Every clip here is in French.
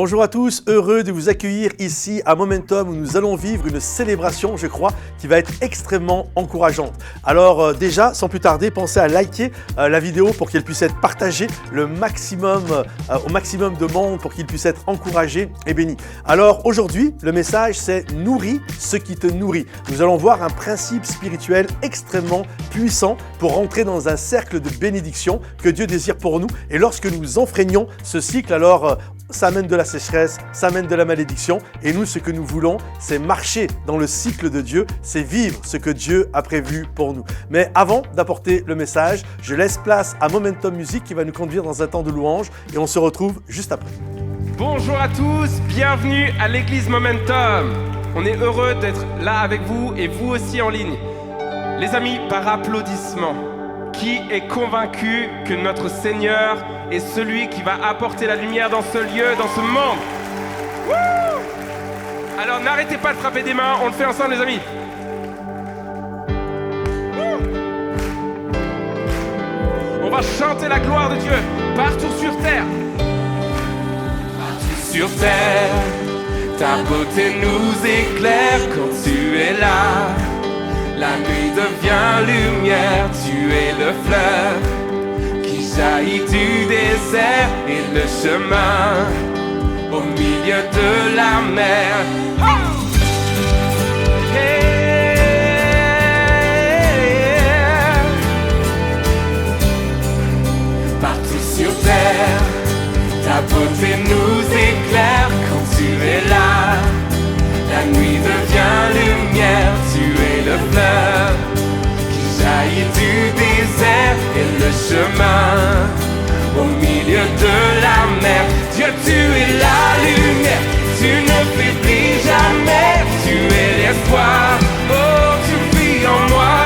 Bonjour à tous, heureux de vous accueillir ici à Momentum où nous allons vivre une célébration, je crois, qui va être extrêmement encourageante. Alors déjà, sans plus tarder, pensez à liker la vidéo pour qu'elle puisse être partagée au maximum de monde, pour qu'il puisse être encouragé et béni. Alors aujourd'hui, le message c'est « Nourris ce qui te nourrit ». Nous allons voir un principe spirituel extrêmement puissant pour rentrer dans un cercle de bénédiction que Dieu désire pour nous. Et lorsque nous enfreignons ce cycle, alors ça amène de la sécheresse, ça amène de la malédiction. Et nous, ce que nous voulons, c'est marcher dans le cycle de Dieu, c'est vivre ce que Dieu a prévu pour nous. Mais avant d'apporter le message, je laisse place à Momentum Music qui va nous conduire dans un temps de louange et on se retrouve juste après. Bonjour à tous, bienvenue à l'église Momentum. On est heureux d'être là avec vous et vous aussi en ligne. Les amis, par applaudissement, qui est convaincu que notre Seigneur est celui qui va apporter la lumière dans ce lieu, dans ce monde? Wouh! Alors n'arrêtez pas de frapper des mains, on le fait ensemble les amis. Wouh! On va chanter la gloire de Dieu partout sur terre. Partout sur terre, ta beauté nous éclaire quand tu es là. La nuit devient lumière, tu es le fleuve qui jaillit du désert et le chemin au milieu de la mer. Partout sur terre, ta beauté nous éclaire quand tu es là. La nuit devient lumière, tu es le fleuve qui jaillit du désert et le chemin au milieu de la mer. Dieu, tu es la lumière, tu ne faiblis jamais, tu es l'espoir, oh tu vis en moi.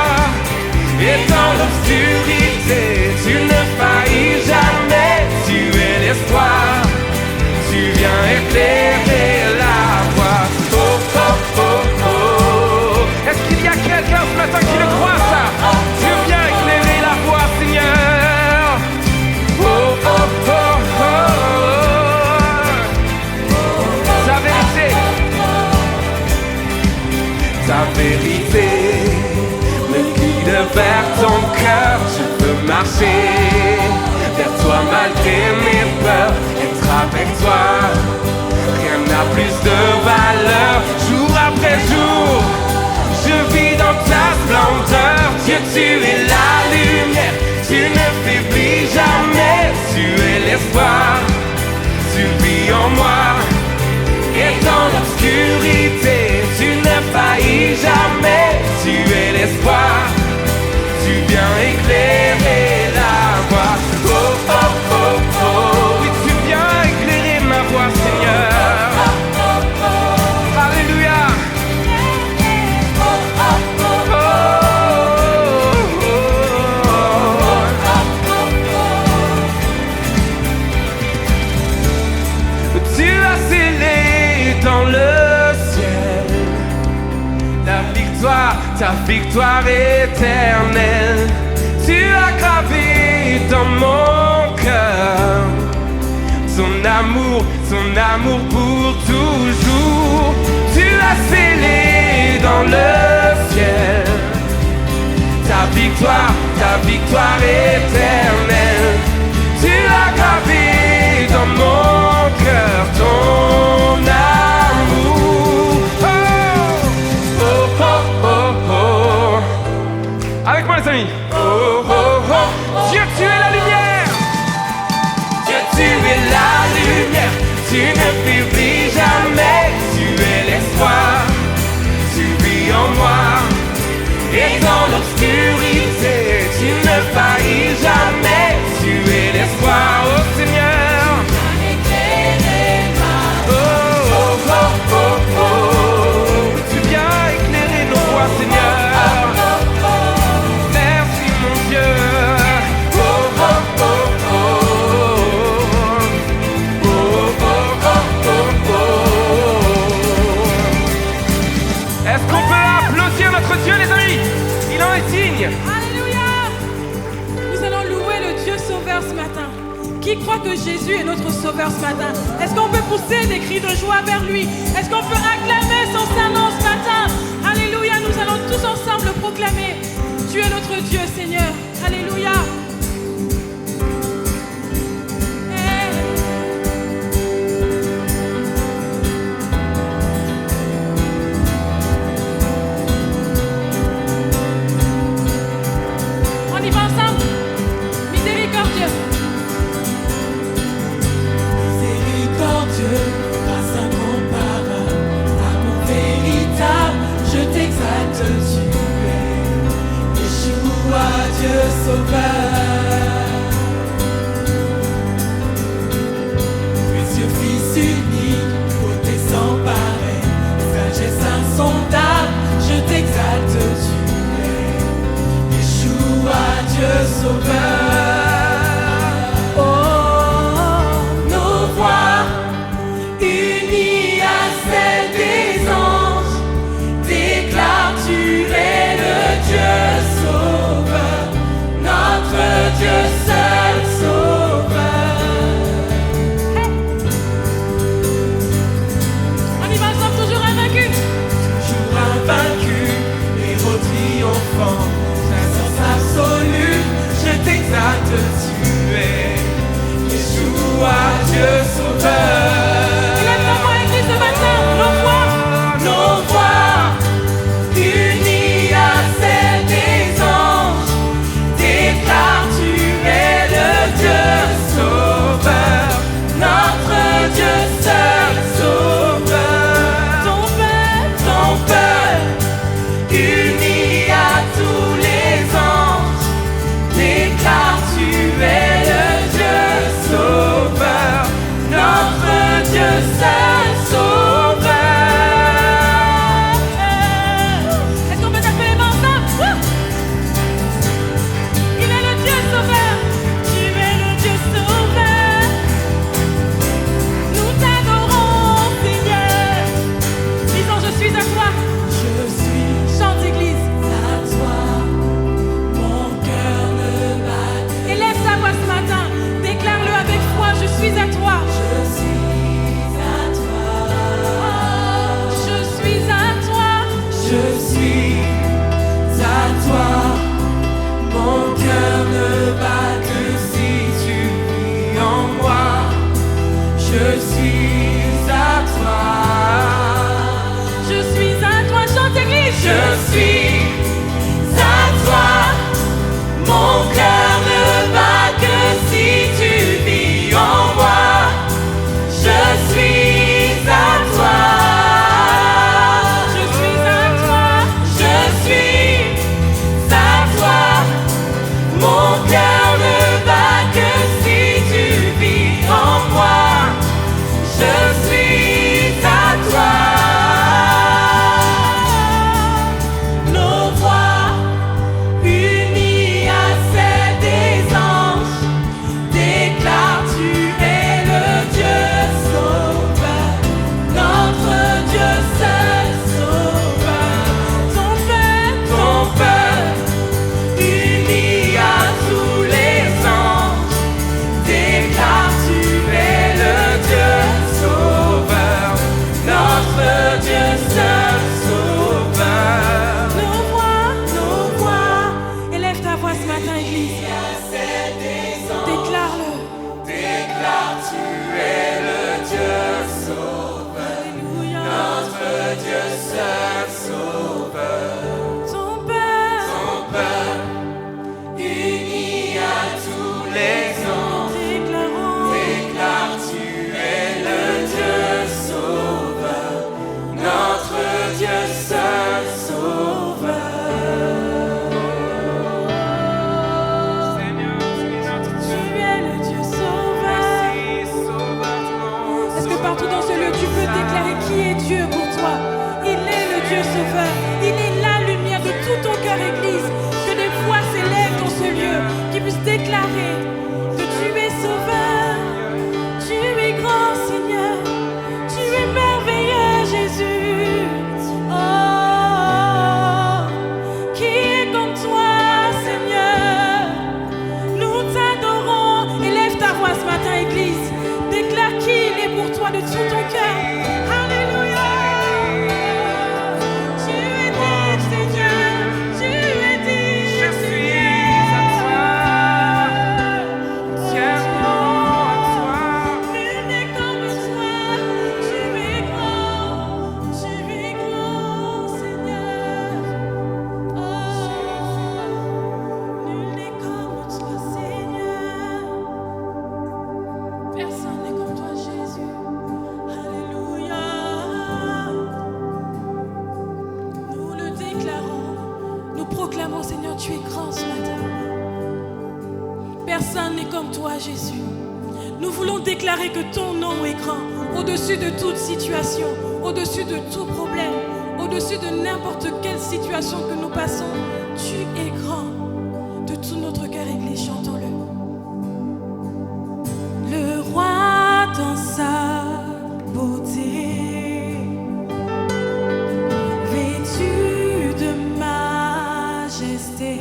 Et dans l'obscurité, tu ne faillis jamais, tu es l'espoir, tu viens éclairer la voie. Est-ce qu'il y a quelqu'un ce matin qui le croit ça? Dieu vient éclairer la voie, Seigneur. Ta vérité me guide vers ton cœur. Je peux marcher vers toi malgré mes peurs. Être avec toi, rien n'a plus de valeur. Jour après jour, je vis dans ta splendeur. Dieu, tu es la lumière, tu ne faiblis jamais. Tu es l'espoir, tu vis en moi. Et dans l'obscurité, tu ne faillis jamais. Tu es l'espoir, tu viens éclairer la voie. Oh, oh, oh, oh. Oui, tu viens éclairer ma voie, Seigneur. Alléluia. Tu as scellé dans le ciel la victoire, ta victoire éternelle. Tu as gravé dans mon cœur ton amour pour toujours. Tu as scellé dans le ciel ta victoire éternelle. Tu as gravé dans mon cœur ton amour. Oh, oh, oh, oh, oh. Avec moi les amis. Oh, oh, oh. Dieu, tu es la lumière. Dieu, tu es la lumière. Tu ne faiblis jamais. Tu es l'espoir. Tu vis en moi. Et dans l'obscurité, tu ne faillis jamais. Tu es l'espoir, oh Seigneur. Oh, oh, oh, oh, oh. Tu viens éclairer nos voies, Seigneur. Merci mon Dieu. Oh, oh, oh, oh. Oh, oh, oh, oh, oh. Est-ce qu'on peut applaudir notre Dieu, les amis? Il en est digne. Alléluia! Nous allons louer le Dieu sauveur ce matin. Qui croit que Jésus est notre sauveur ce matin? Est-ce qu'on peut pousser des cris de joie vers lui? Est-ce qu'on peut acclamer son nom ce matin? Alléluia, nous allons tous ensemble le proclamer. Tu es notre Dieu, Seigneur. Alléluia. On y va ensemble. Miséricordieux. Miséricordieux, grâce incomparable, amour véritable, je t'exalte, tu es Yeshua, Dieu sauveur. Précieux Fils unique, beauté sans pareil, sagesse insondable, je t'exalte, tu es Yeshua, Dieu sauveur. Dieu seul sauveur. On y va ensemble, toujours invaincu. Toujours invaincu, héros triomphant, puissance absolue, je t'exalte, tu es Yeshua, Dieu sauveur. Lève ta voix, Église, ce matin, Nos voix, unies à celles des anges, déclarent tu es le Dieu sauveur, notre Dieu seul sauveur. Ton peuple, uni à tous les anges, déclare tu es le Dieu sauveur, notre Dieu seul sauveur. est-ce qu'on peut t'appeler ensemble? Il est le Dieu sauveur. Tu es le Dieu sauveur. Nous t'adorons, Seigneur. Disons, je suis à toi. Je suis Chante, Église. à toi, mon cœur ne bat. Élève ta voix ce matin. Déclare-le avec foi. Je suis à toi. Je suis à toi. Je suis à toi. Je suis à toi, mon cœur ne bat que si tu vis en moi. Je suis à toi. Je suis à toi. Chante, Église. Je suis à toi, mon cœur ne bat que si tu vis en moi. Je suis à toi. Je suis à toi. Je suis à toi, mon cœur ne bat que si tu vis en moi. Je suis à toi. Nous proclamons, Seigneur, tu es grand ce matin. Personne n'est comme toi, Jésus. Nous voulons déclarer que ton nom est grand, au-dessus de toute situation, au-dessus de tout problème, au-dessus de n'importe quelle situation que nous passons. Tu es grand. De tout notre cœur, Église, chantons-le. Le roi dans sa beauté, vêtu de majesté,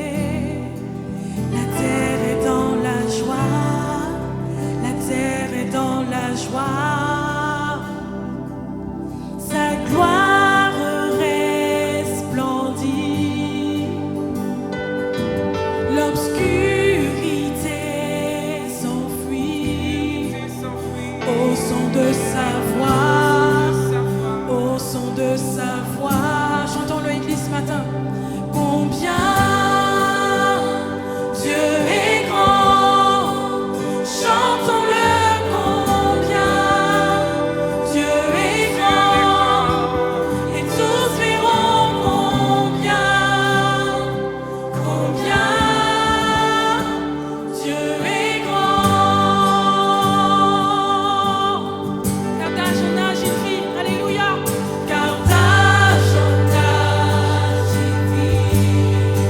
la terre est dans la joie, la terre est dans la joie, sa gloire resplendit, l'obscurité s'enfuit au son de sa voix, au son de sa voix. Chantons-le, Église, ce matin. Combien Dieu est grand, chantons-le, combien Dieu est grand, et tous verront combien Dieu est grand. Car d'âge en âge il vit, alléluia. Car d'âge en âge il vit,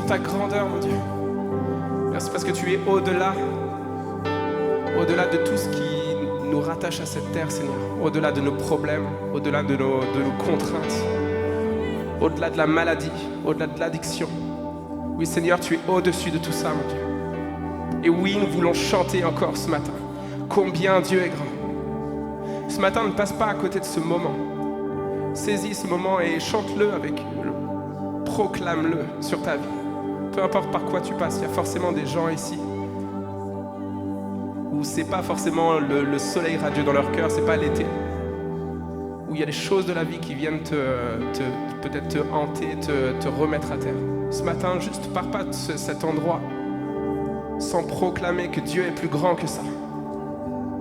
pour ta grandeur, mon Dieu. Merci parce que tu es au-delà de tout ce qui nous rattache à cette terre, Seigneur. Au-delà de nos problèmes, au-delà de nos contraintes, au-delà de la maladie, au-delà de l'addiction. Oui, Seigneur, tu es au-dessus de tout ça, mon Dieu. Et oui, nous voulons chanter encore ce matin. Combien Dieu est grand. Ce matin, ne passe pas à côté de ce moment. Saisis ce moment et chante-le proclame-le sur ta vie. Peu importe par quoi tu passes, il y a forcément des gens ici où c'est pas forcément le soleil radieux dans leur cœur, c'est pas l'été. Où il y a des choses de la vie qui viennent peut-être te hanter, te remettre à terre. Ce matin, juste pars pas de cet endroit sans proclamer que Dieu est plus grand que ça.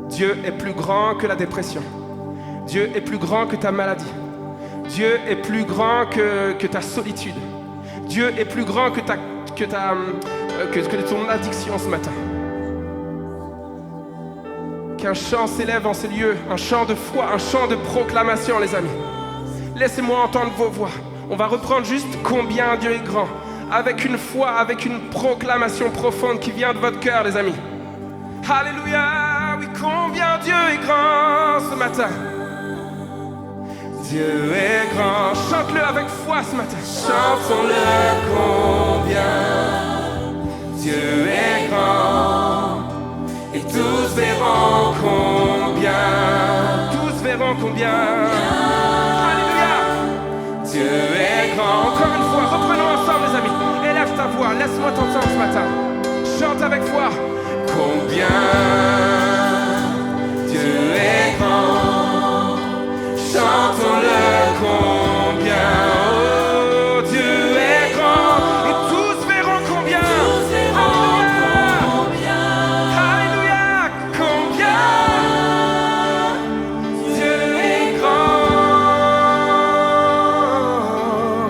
Dieu est plus grand que la dépression. Dieu est plus grand que ta maladie. Dieu est plus grand que ta solitude. Dieu est plus grand que ton addiction ce matin. Qu'un chant s'élève en ces lieux, un chant de foi, un chant de proclamation, les amis. Laissez-moi entendre vos voix. On va reprendre juste combien Dieu est grand, avec une foi, avec une proclamation profonde qui vient de votre cœur, les amis. Alléluia, oui, combien Dieu est grand ce matin. Dieu est grand, chante-le avec foi ce matin. Chantons-le combien Dieu est grand. Et tous verront combien. Tous verront combien. Alléluia. Dieu est grand. Encore une fois, reprenons ensemble les amis. Élève ta voix, laisse-moi t'entendre ce matin. Chante avec foi. Combien Dieu est grand. Chantons-le combien. Oh, Dieu est grand. Et tous verront combien. Tous verront combien. Alléluia. Combien Dieu est grand.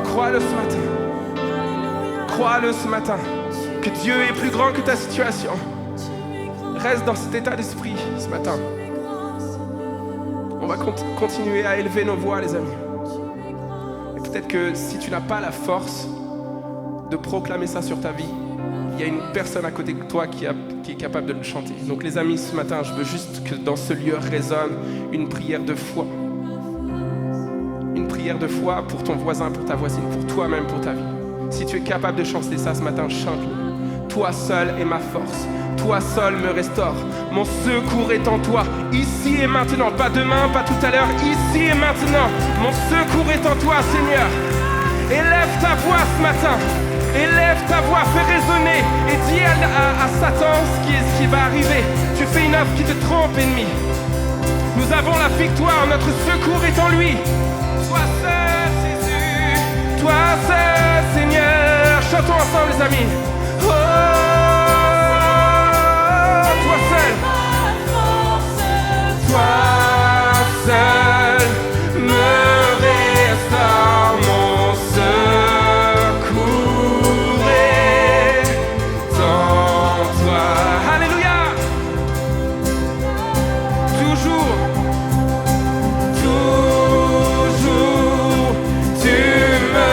Crois-le ce matin. Crois-le ce matin. Que Dieu est plus grand que ta situation. Reste dans cet état d'esprit ce matin. On va continuer à élever nos voix, les amis. Et peut-être que si tu n'as pas la force de proclamer ça sur ta vie, il y a une personne à côté de toi qui est capable de le chanter. Donc les amis, ce matin, je veux juste que dans ce lieu résonne une prière de foi. Une prière de foi pour ton voisin, pour ta voisine, pour toi-même, pour ta vie. Si tu es capable de chanter ça ce matin, chante-le. Toi seul est ma force. Toi seul me restaure. Mon secours est en toi, ici et maintenant. Pas demain, pas tout à l'heure, ici et maintenant. Mon secours est en toi, Seigneur. Élève ta voix ce matin. Élève ta voix, fais résonner. Et dis à Satan ce qui va arriver. Tu fais une œuvre qui te trompe, ennemi. Nous avons la victoire, notre secours est en lui. Toi seul, Jésus. Toi seul, Seigneur. Chantons ensemble, les amis. Oh, toi seul, toi seul me restaure, mon secours est en toi. Alléluia. Toujours, toujours, tu me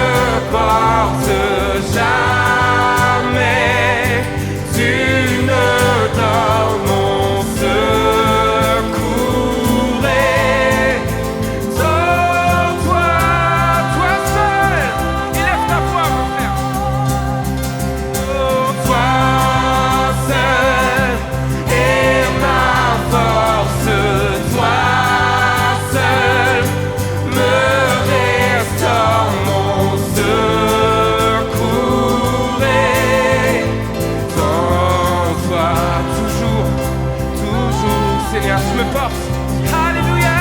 portes jamais. Tu ne dors, mon secours est en toi. Toi seul, élève ta voix, mon frère. Oh, toi seul est ma force. Toi seul me restaure, mon secours est en toi. Toujours, toujours, Seigneur, tu me portes. Alléluia.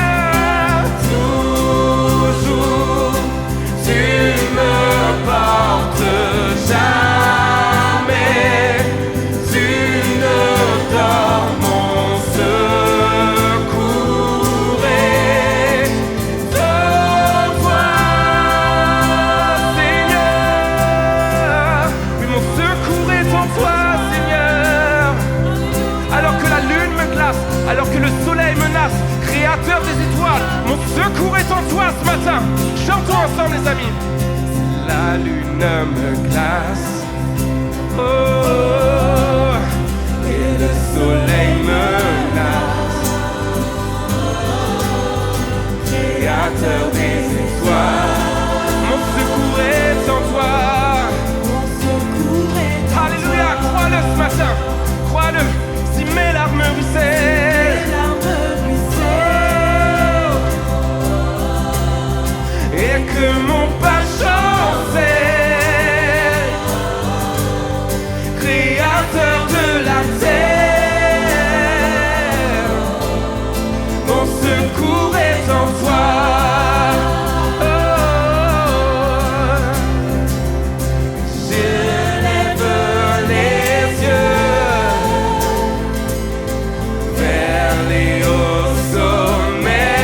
Toujours, tu me portes jamais. Tu ne dors, mon secours est en toi, Seigneur. Oui, mon secours est en toi, Seigneur. Alors que la lune me glace, alors que le soleil menace, créateur des étoiles, mon secours est en toi ce matin. Chantons ensemble, les amis. La lune me glace, Oh, et le soleil menace, créateur des étoiles, mon secours est en toi. Alléluia, crois-le ce matin, crois-le, si mes larmes ruissellent, et que mon pas chancelle, créateur de la terre, mon secours est en toi. Oh, je lève les yeux vers les hauts sommets.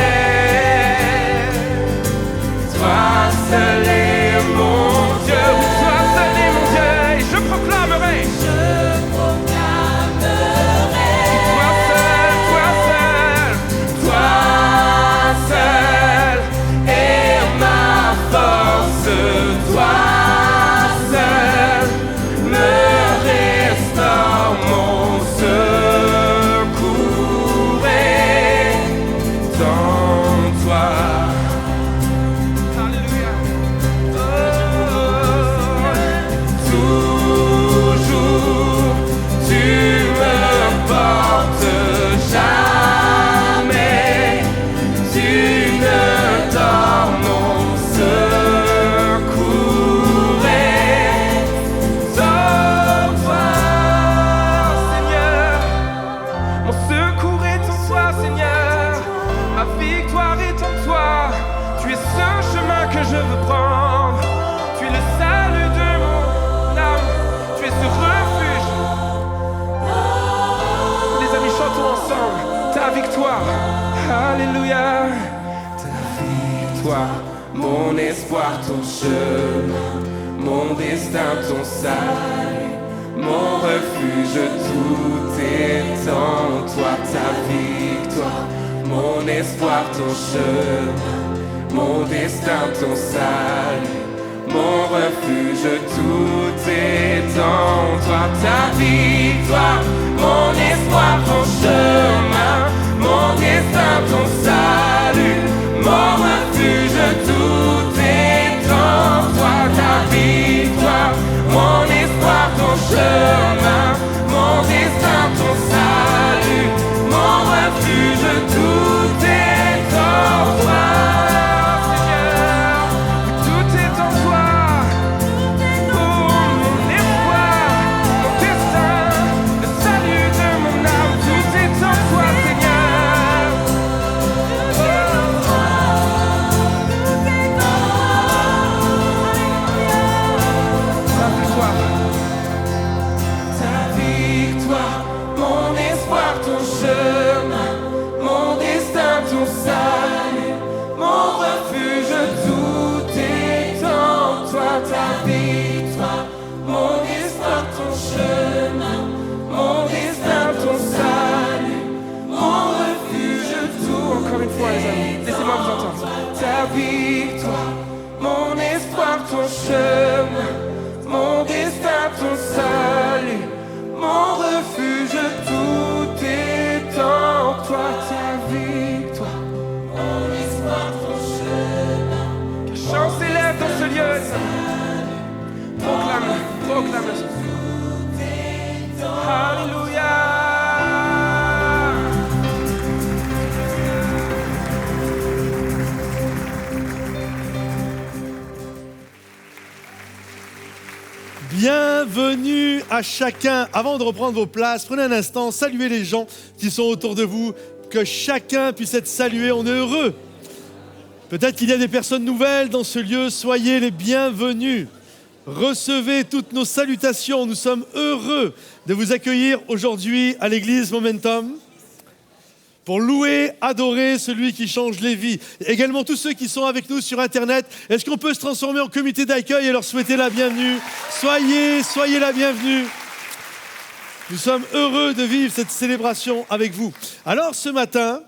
Toi seul est mon Dieu, oui, toi seul est mon Dieu, et je proclamerai. Toi seul est ma force, toi seul me restaure, mon secours est en toi. Alléluia. Toujours tu me portes, jamais tu ne dors, mon secours est en toi, Seigneur. Mon secours est en toi, Seigneur. Ma victoire est en toi. Tu es ce chemin que je veux prendre. Tu es le salut de mon âme. Tu es ce refuge. Les amis, chantons ensemble ta victoire. Alléluia. Ta victoire, mon espoir, ton chemin, mon destin, ton salut, mon refuge, tout est en toi. Ta victoire, mon espoir, ton chemin, mon destin, ton salut, mon refuge, tout est en toi. Ta victoire, mon espoir, ton chemin, mon destin, ton salut, mon refuge, tout est en toi. Ta victoire, mon espoir, ton chemin, mon destin, ton salut, mon refuge, tout est en toi. Seigneur, tout est en toi. Oh, mon espoir, mon destin, le salut de mon âme, tout est en toi, Seigneur. Ta victoire, mon espoir, ton chemin, mon destin, ton salut, mon refuge, tout est en toi. Ta victoire, mon espoir, ton chemin, mon destin, ton salut, mon refuge, tout. Encore une fois, les amis, laissez-moi vous entendre. Ta victoire, mon espoir, ton chemin, mon destin, ton salut, mon refuge, tout est en toi. Ta victoire, mon espoir, ton chemin. Que chant s'élève dans ce lieu. Proclame, proclame. Alléluia. Bienvenue à chacun. Avant de reprendre vos places, prenez un instant, saluez les gens qui sont autour de vous, que chacun puisse être salué. On est heureux. Peut-être qu'il y a des personnes nouvelles dans ce lieu. Soyez les bienvenus. Recevez toutes nos salutations. Nous sommes heureux de vous accueillir aujourd'hui à l'église Momentum pour louer, adorer celui qui change les vies. Également tous ceux qui sont avec nous sur Internet. Est-ce qu'on peut se transformer en comité d'accueil et leur souhaiter la bienvenue? Soyez la bienvenue. Nous sommes heureux de vivre cette célébration avec vous. Alors ce matin,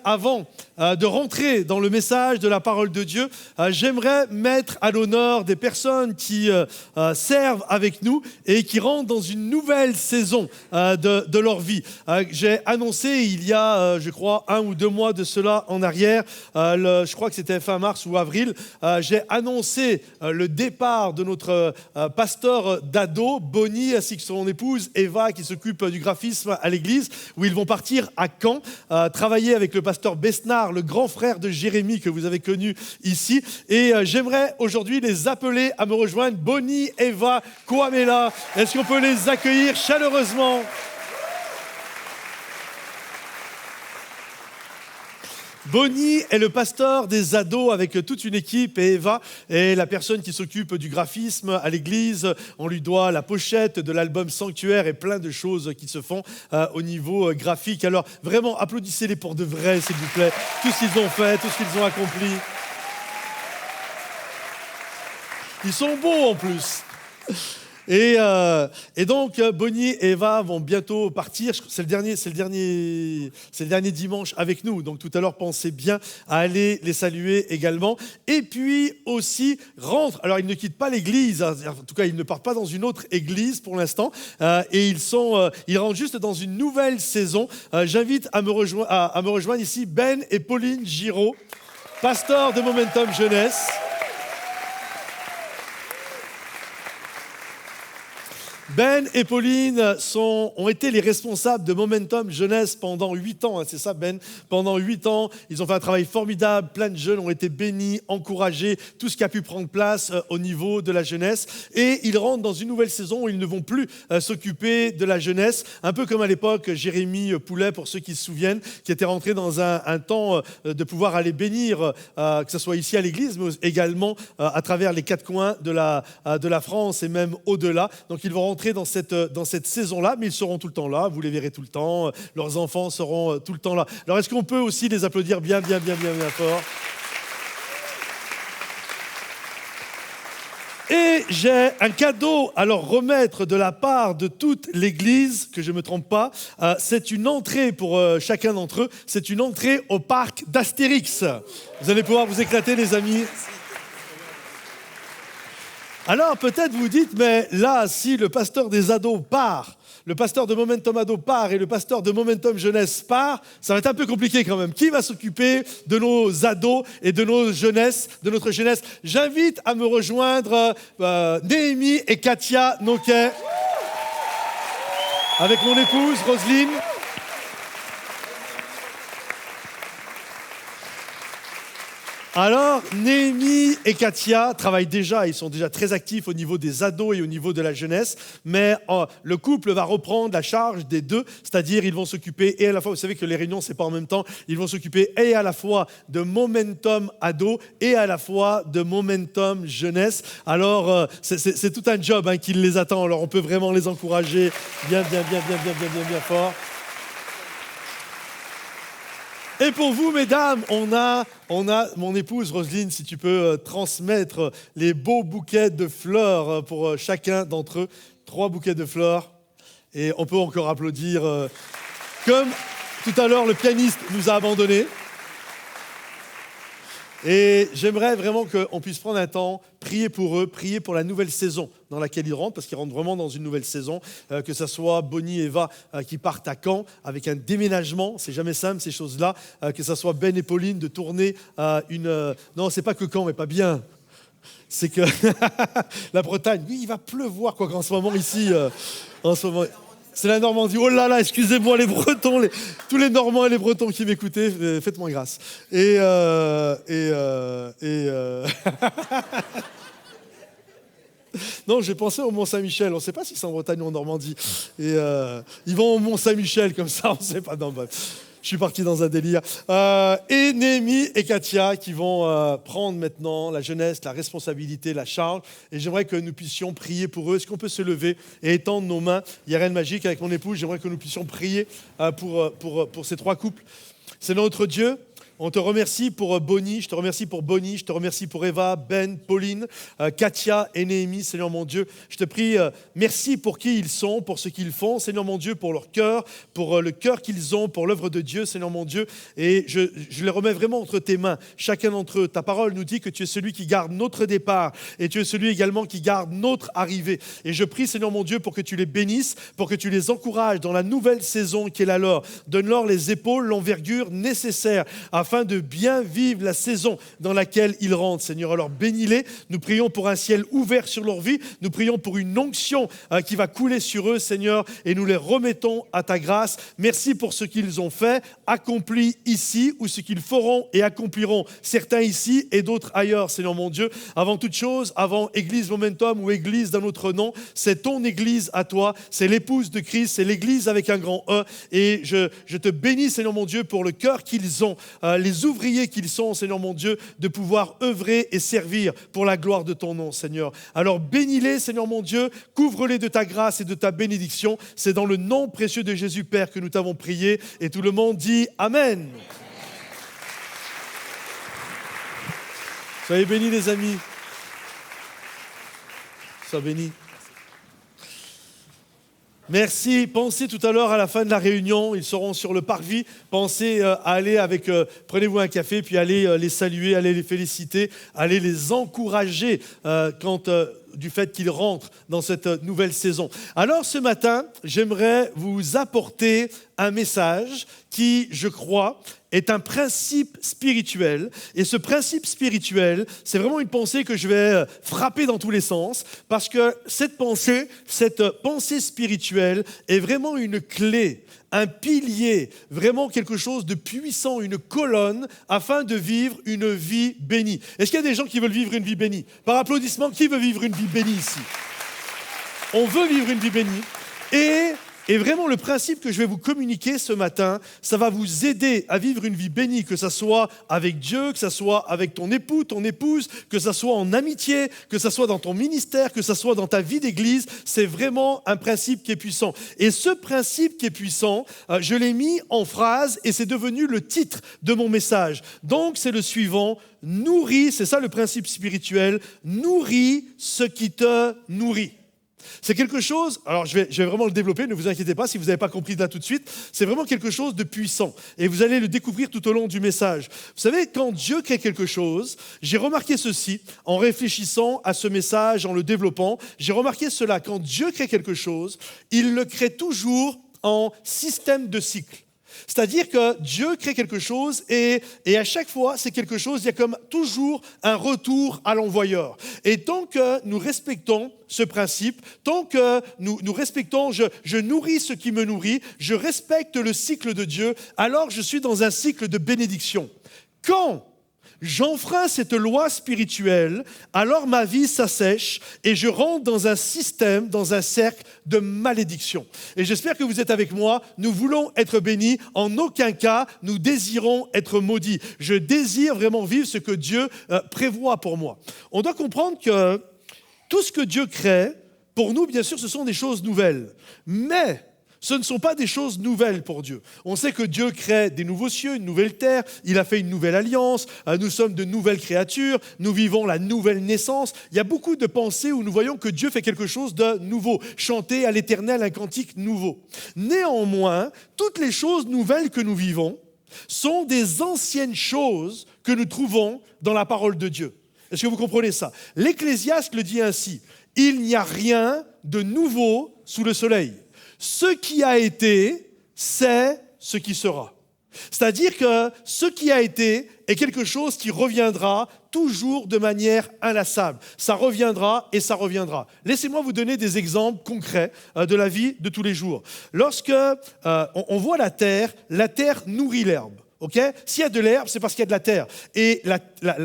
avant de rentrer dans le message de la parole de Dieu, j'aimerais mettre à l'honneur des personnes qui servent avec nous et qui rentrent dans une nouvelle saison de leur vie. J'ai annoncé il y a, je crois, 1 ou 2 mois de cela en arrière, je crois que c'était fin mars ou avril, j'ai annoncé le départ de notre pasteur d'ado, Bonnie, ainsi que son épouse Eva, qui s'occupe du graphisme à l'église, où ils vont partir à Caen, travailler avec le pasteur Besnard, le grand frère de Jérémie que vous avez connu ici. Et j'aimerais aujourd'hui les appeler à me rejoindre, Bonnie, Eva, Kwamela. Est-ce qu'on peut les accueillir chaleureusement ? Bonnie est le pasteur des ados avec toute une équipe et Eva est la personne qui s'occupe du graphisme à l'église. On lui doit la pochette de l'album Sanctuaire et plein de choses qui se font au niveau graphique. Alors vraiment, applaudissez-les pour de vrai, s'il vous plaît. Tout ce qu'ils ont fait, tout ce qu'ils ont accompli. Ils sont beaux en plus. Et donc, Bonnie et Eva vont bientôt partir. C'est le dernier dimanche avec nous. Donc, tout à l'heure, pensez bien à aller les saluer également. Et puis aussi, rentrent. Alors, ils ne quittent pas l'église. En tout cas, ils ne partent pas dans une autre église pour l'instant. Et ils rentrent juste dans une nouvelle saison. J'invite à me rejoindre ici Ben et Pauline Giraud, pasteurs de Momentum Jeunesse. Ben et Pauline ont été les responsables de Momentum Jeunesse pendant 8 ans. C'est ça, Ben? Pendant 8 ans, ils ont fait un travail formidable. Plein de jeunes ont été bénis, encouragés, tout ce qui a pu prendre place au niveau de la jeunesse. Et ils rentrent dans une nouvelle saison où ils ne vont plus s'occuper de la jeunesse. Un peu comme à l'époque, Jérémie Poulet, pour ceux qui se souviennent, qui était rentré dans un temps de pouvoir aller bénir, que ce soit ici à l'église, mais également à travers les 4 coins de la France et même au-delà. Donc ils vont rentrer dans cette saison-là, mais ils seront tout le temps là, vous les verrez tout le temps, leurs enfants seront tout le temps là. Alors est-ce qu'on peut aussi les applaudir bien fort? Et j'ai un cadeau à leur remettre de la part de toute l'Église, que je ne me trompe pas. C'est une entrée pour chacun d'entre eux, c'est une entrée au parc d'Astérix. Vous allez pouvoir vous éclater, les amis. Alors peut-être vous dites, mais là, si le pasteur des ados part, le pasteur de Momentum Ado part et le pasteur de Momentum Jeunesse part, ça va être un peu compliqué quand même. Qui va s'occuper de nos ados et de notre jeunesse? J'invite à me rejoindre Néhémie et Katia Noquet, avec mon épouse Roselyne. Alors, Néhémie et Katia travaillent déjà, ils sont déjà très actifs au niveau des ados et au niveau de la jeunesse, mais le couple va reprendre la charge des deux, c'est-à-dire ils vont s'occuper, et à la fois, vous savez que les réunions, c'est pas en même temps, ils vont s'occuper et à la fois de Momentum Ado et à la fois de Momentum Jeunesse. Alors, c'est tout un job qui les attend, alors on peut vraiment les encourager bien fort. Et pour vous, mesdames, on a mon épouse Roselyne, si tu peux transmettre les beaux bouquets de fleurs pour chacun d'entre eux. 3 bouquets de fleurs. Et on peut encore applaudir. Comme tout à l'heure, le pianiste nous a abandonnés. Et j'aimerais vraiment qu'on puisse prendre un temps, prier pour eux, prier pour la nouvelle saison dans laquelle ils rentrent, parce qu'ils rentrent vraiment dans une nouvelle saison, que ce soit Bonnie et Eva qui partent à Caen avec un déménagement, c'est jamais simple ces choses-là, que ce soit Ben et Pauline de tourner non, c'est pas que Caen, mais pas bien. C'est que la Bretagne, oui, il va pleuvoir quoi qu'en ce moment ici, en ce moment. C'est la Normandie. Oh là là, excusez-moi les Bretons, tous les Normands et les Bretons qui m'écoutaient, faites-moi grâce. Non, j'ai pensé au Mont-Saint-Michel. On ne sait pas si c'est en Bretagne ou en Normandie. Et ils vont au Mont-Saint-Michel comme ça, on ne sait pas. Non, bref. Je suis parti dans un délire. Et Néhémie et Katia qui vont prendre maintenant la jeunesse, la responsabilité, la charge. Et j'aimerais que nous puissions prier pour eux. Est-ce qu'on peut se lever et étendre nos mains? Il n'y a rien de magique avec mon épouse. J'aimerais que nous puissions prier pour ces 3 couples. C'est notre Dieu. On te remercie pour Bonnie, je te remercie pour Bonnie, je te remercie pour Eva, Ben, Pauline, Katia et Néhémie, Seigneur mon Dieu. Je te prie, merci pour qui ils sont, pour ce qu'ils font, Seigneur mon Dieu, pour leur cœur, pour le cœur qu'ils ont, pour l'œuvre de Dieu, Seigneur mon Dieu. Et je les remets vraiment entre tes mains, chacun d'entre eux. Ta parole nous dit que tu es celui qui garde notre départ et tu es celui également qui garde notre arrivée. Et je prie, Seigneur mon Dieu, pour que tu les bénisses, pour que tu les encourages dans la nouvelle saison qui est la leur. Donne-leur les épaules, l'envergure nécessaire afin de bien vivre la saison dans laquelle ils rentrent, Seigneur. Alors bénis-les, nous prions pour un ciel ouvert sur leur vie, nous prions pour une onction qui va couler sur eux, Seigneur, et nous les remettons à ta grâce. Merci pour ce qu'ils ont fait, accompli ici, ou ce qu'ils feront et accompliront, certains ici et d'autres ailleurs, Seigneur mon Dieu. Avant toute chose, avant Église Momentum ou Église d'un autre nom, c'est ton Église à toi, c'est l'épouse de Christ, c'est l'Église avec un grand E, et je te bénis, Seigneur mon Dieu, pour le cœur qu'ils ont, les ouvriers qu'ils sont, Seigneur mon Dieu, de pouvoir œuvrer et servir pour la gloire de ton nom, Seigneur. Alors bénis-les, Seigneur mon Dieu, couvre-les de ta grâce et de ta bénédiction. C'est dans le nom précieux de Jésus, Père, que nous t'avons prié, et tout le monde dit Amen. Soyez bénis, les amis. Soyez bénis. Merci. Pensez tout à l'heure à la fin de la réunion, ils seront sur le parvis. Pensez à aller prenez-vous un café, puis allez les saluer, allez les féliciter, allez les encourager du fait qu'ils rentrent dans cette nouvelle saison. Alors ce matin, j'aimerais vous apporter un message qui, je crois, est un principe spirituel. Et ce principe spirituel, c'est vraiment une pensée que je vais frapper dans tous les sens, parce que cette pensée spirituelle est vraiment une clé, un pilier, vraiment quelque chose de puissant, une colonne, afin de vivre une vie bénie. Est-ce qu'il y a des gens qui veulent vivre une vie bénie? Par applaudissement, qui veut vivre une vie bénie ici? On veut vivre une vie bénie. Et vraiment, le principe que je vais vous communiquer ce matin, ça va vous aider à vivre une vie bénie, que ça soit avec Dieu, que ça soit avec ton époux, ton épouse, que ça soit en amitié, que ça soit dans ton ministère, que ça soit dans ta vie d'église. C'est vraiment un principe qui est puissant. Et ce principe qui est puissant, je l'ai mis en phrase et c'est devenu le titre de mon message. Donc, c'est le suivant: nourris, c'est ça le principe spirituel, nourris ce qui te nourrit. C'est quelque chose, alors je vais vraiment le développer, ne vous inquiétez pas si vous n'avez pas compris là tout de suite, c'est vraiment quelque chose de puissant et vous allez le découvrir tout au long du message. Vous savez, quand Dieu crée quelque chose, j'ai remarqué ceci en réfléchissant à ce message, en le développant, j'ai remarqué cela, quand Dieu crée quelque chose, il le crée toujours en système de cycle. C'est-à-dire que Dieu crée quelque chose et à chaque fois, c'est quelque chose, il y a comme toujours un retour à l'envoyeur. Et tant que nous respectons ce principe, tant que nous respectons, je nourris ce qui me nourrit, je respecte le cycle de Dieu, alors je suis dans un cycle de bénédiction. Quand j'enfreins cette loi spirituelle, alors ma vie s'assèche et je rentre dans un système, dans un cercle de malédiction. Et j'espère que vous êtes avec moi. Nous voulons être bénis. En aucun cas, nous désirons être maudits. Je désire vraiment vivre ce que Dieu prévoit pour moi. On doit comprendre que tout ce que Dieu crée, pour nous, bien sûr, ce sont des choses nouvelles. Mais ce ne sont pas des choses nouvelles pour Dieu. On sait que Dieu crée des nouveaux cieux, une nouvelle terre, il a fait une nouvelle alliance, nous sommes de nouvelles créatures, nous vivons la nouvelle naissance. Il y a beaucoup de pensées où nous voyons que Dieu fait quelque chose de nouveau, chanter à l'Éternel un cantique nouveau. Néanmoins, toutes les choses nouvelles que nous vivons sont des anciennes choses que nous trouvons dans la parole de Dieu. Est-ce que vous comprenez ça? L'Ecclésiaste le dit ainsi: il n'y a rien de nouveau sous le soleil. Ce qui a été, c'est ce qui sera. C'est-à-dire que ce qui a été est quelque chose qui reviendra toujours de manière inlassable. Ça reviendra et ça reviendra. Laissez-moi vous donner des exemples concrets de la vie de tous les jours. Lorsque on voit la terre nourrit l'herbe. Okay? S'il y a de l'herbe, c'est parce qu'il y a de la terre. Et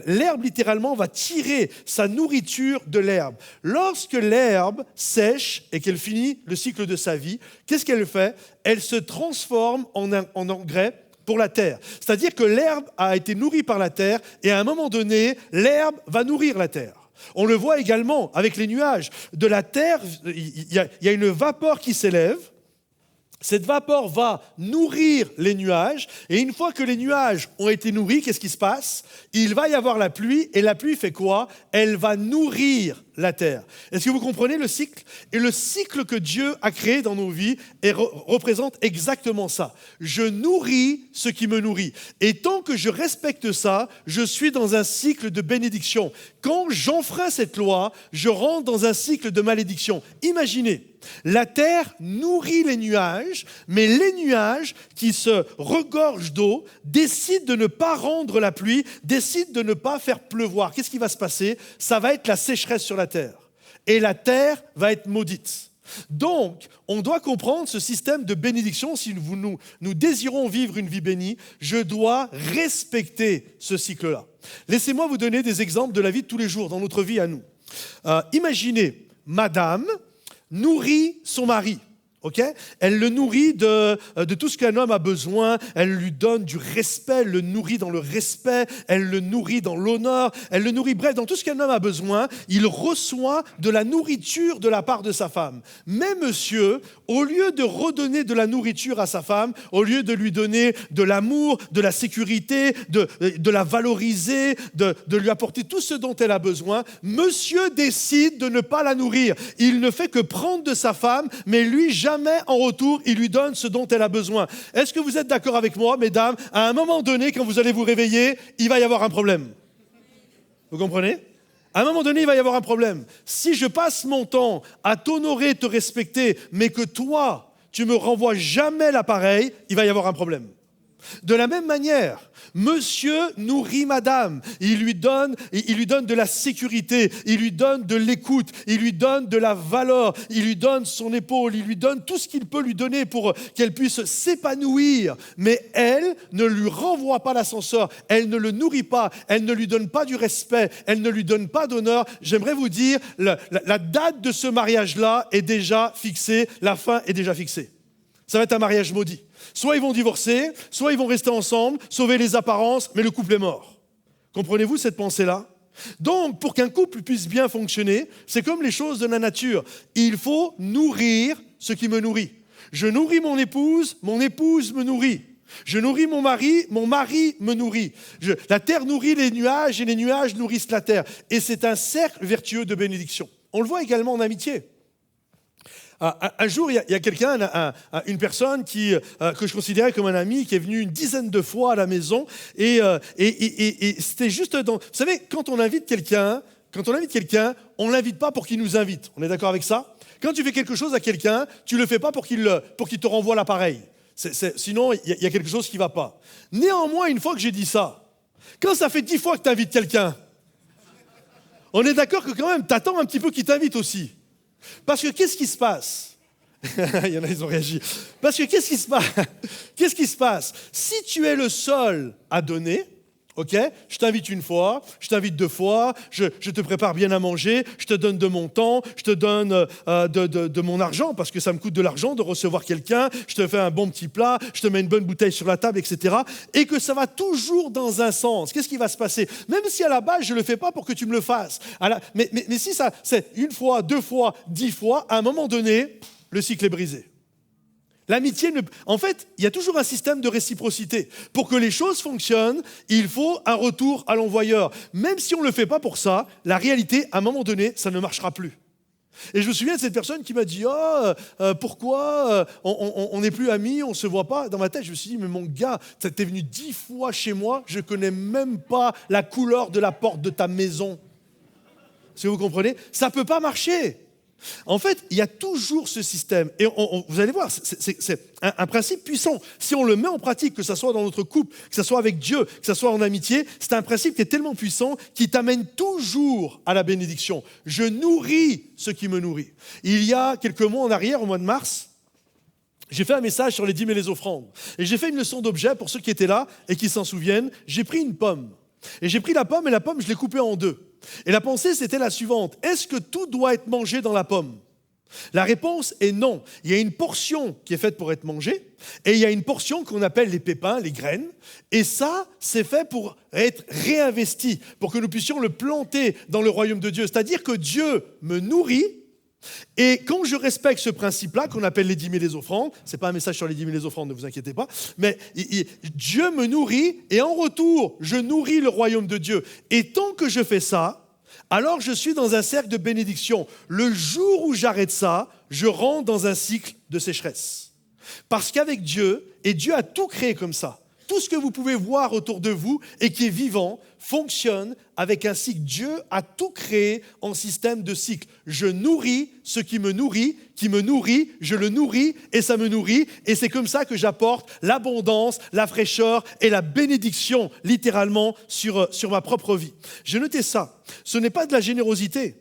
l'herbe, littéralement, va tirer sa nourriture de l'herbe. Lorsque l'herbe sèche et qu'elle finit le cycle de sa vie, qu'est-ce qu'elle fait? Elle se transforme en engrais pour la terre. C'est-à-dire que l'herbe a été nourrie par la terre et à un moment donné, l'herbe va nourrir la terre. On le voit également avec les nuages. De la terre, il y a une vapeur qui s'élève. Cette vapeur va nourrir les nuages, et une fois que les nuages ont été nourris, qu'est-ce qui se passe? Il va y avoir la pluie, et la pluie fait quoi? Elle va nourrir la terre. Est-ce que vous comprenez le cycle? Et le cycle que Dieu a créé dans nos vies représente exactement ça. Je nourris ce qui me nourrit. Et tant que je respecte ça, je suis dans un cycle de bénédiction. Quand j'enfreins cette loi, je rentre dans un cycle de malédiction. Imaginez, la terre nourrit les nuages, mais les nuages qui se regorgent d'eau décident de ne pas rendre la pluie, décident de ne pas faire pleuvoir. Qu'est-ce qui va se passer? Ça va être la sécheresse sur la terre. Et la terre va être maudite. Donc, on doit comprendre ce système de bénédiction. Si nous désirons vivre une vie bénie, je dois respecter ce cycle-là. Laissez-moi vous donner des exemples de la vie de tous les jours, dans notre vie à nous. Imaginez, madame nourrit son mari. Okay? Elle le nourrit de tout ce qu'un homme a besoin, elle lui donne du respect, elle le nourrit dans le respect, elle le nourrit dans l'honneur, elle le nourrit, bref, dans tout ce qu'un homme a besoin, il reçoit de la nourriture de la part de sa femme. Mais monsieur, au lieu de redonner de la nourriture à sa femme, au lieu de lui donner de l'amour, de la sécurité, de la valoriser, de lui apporter tout ce dont elle a besoin, monsieur décide de ne pas la nourrir. Il ne fait que prendre de sa femme, mais lui, jamais en retour, il lui donne ce dont elle a besoin. Est-ce que vous êtes d'accord avec moi, mesdames? À un moment donné, quand vous allez vous réveiller, il va y avoir un problème. Vous comprenez? À un moment donné, il va y avoir un problème. Si je passe mon temps à t'honorer, te respecter, mais que toi, tu me renvoies jamais l'appareil, il va y avoir un problème. De la même manière, monsieur nourrit madame, il lui donne de la sécurité, il lui donne de l'écoute, il lui donne de la valeur, il lui donne son épaule, il lui donne tout ce qu'il peut lui donner pour qu'elle puisse s'épanouir. Mais elle ne lui renvoie pas l'ascenseur, elle ne le nourrit pas, elle ne lui donne pas du respect, elle ne lui donne pas d'honneur. J'aimerais vous dire, la date de ce mariage-là est déjà fixée, la fin est déjà fixée. Ça va être un mariage maudit. Soit ils vont divorcer, soit ils vont rester ensemble, sauver les apparences, mais le couple est mort. Comprenez-vous cette pensée-là? Donc, pour qu'un couple puisse bien fonctionner, c'est comme les choses de la nature. Il faut nourrir ce qui me nourrit. Je nourris mon épouse me nourrit. Je nourris mon mari me nourrit. La terre nourrit les nuages et les nuages nourrissent la terre. Et c'est un cercle vertueux de bénédiction. On le voit également en amitié. Un jour, il y a quelqu'un, une personne que je considérais comme un ami, qui est venu une dizaine de fois à la maison, et c'était juste dans... Vous savez, quand on invite quelqu'un, on ne l'invite pas pour qu'il nous invite. On est d'accord avec ça? Quand tu fais quelque chose à quelqu'un, tu ne le fais pas pour qu'il te renvoie l'appareil. Sinon, il y a quelque chose qui ne va pas. Néanmoins, une fois que j'ai dit ça, quand ça fait 10 fois que tu invites quelqu'un, on est d'accord que quand même, tu attends un petit peu qu'il t'invite aussi. Parce que qu'est-ce qui se passe? Il y en a, ils ont réagi. Parce que qu'est-ce qui se passe? Si tu es le seul à donner, ok, je t'invite une fois, je t'invite 2 fois, je te prépare bien à manger, je te donne de mon temps, je te donne de mon argent, parce que ça me coûte de l'argent de recevoir quelqu'un, je te fais un bon petit plat, je te mets une bonne bouteille sur la table, etc. Et que ça va toujours dans un sens. Qu'est-ce qui va se passer? Même si à la base, je ne le fais pas pour que tu me le fasses. Mais si ça, c'est 1 fois, 2 fois, 10 fois, à un moment donné, le cycle est brisé. L'amitié, en fait, il y a toujours un système de réciprocité. Pour que les choses fonctionnent, il faut un retour à l'envoyeur. Même si on ne le fait pas pour ça, la réalité, à un moment donné, ça ne marchera plus. Et je me souviens de cette personne qui m'a dit « pourquoi on n'est plus amis, on ne se voit pas ?» Dans ma tête, je me suis dit « mais mon gars, t'es venu 10 fois chez moi, je ne connais même pas la couleur de la porte de ta maison. » Si vous comprenez, ça ne peut pas marcher. En fait, il y a toujours ce système. Et vous allez voir, c'est un principe puissant. Si on le met en pratique, que ce soit dans notre couple, que ce soit avec Dieu, que ce soit en amitié, c'est un principe qui est tellement puissant qui t'amène toujours à la bénédiction. Je nourris ce qui me nourrit. Il y a quelques mois en arrière, au mois de mars, j'ai fait un message sur les dîmes et les offrandes. Et j'ai fait une leçon d'objet pour ceux qui étaient là et qui s'en souviennent. J'ai pris une pomme. Et j'ai pris la pomme et la pomme, je l'ai coupée en 2. Et la pensée, c'était la suivante. Est-ce que tout doit être mangé dans la pomme? La réponse est non. Il y a une portion qui est faite pour être mangée et il y a une portion qu'on appelle les pépins, les graines. Et ça, c'est fait pour être réinvesti, pour que nous puissions le planter dans le royaume de Dieu. C'est-à-dire que Dieu me nourrit Et quand je respecte ce principe-là, qu'on appelle les dîmes et les offrandes, ce n'est pas un message sur les dîmes et les offrandes, ne vous inquiétez pas, mais Dieu me nourrit et en retour, je nourris le royaume de Dieu. Et tant que je fais ça, alors je suis dans un cercle de bénédiction. Le jour où j'arrête ça, je rentre dans un cycle de sécheresse. Parce qu'avec Dieu, et Dieu a tout créé comme ça, tout ce que vous pouvez voir autour de vous et qui est vivant fonctionne avec un cycle. Dieu a tout créé en système de cycle. Je nourris ce qui me nourrit, je le nourris et ça me nourrit. Et c'est comme ça que j'apporte l'abondance, la fraîcheur et la bénédiction littéralement sur ma propre vie. J'ai noté ça. Ce n'est pas de la générosité.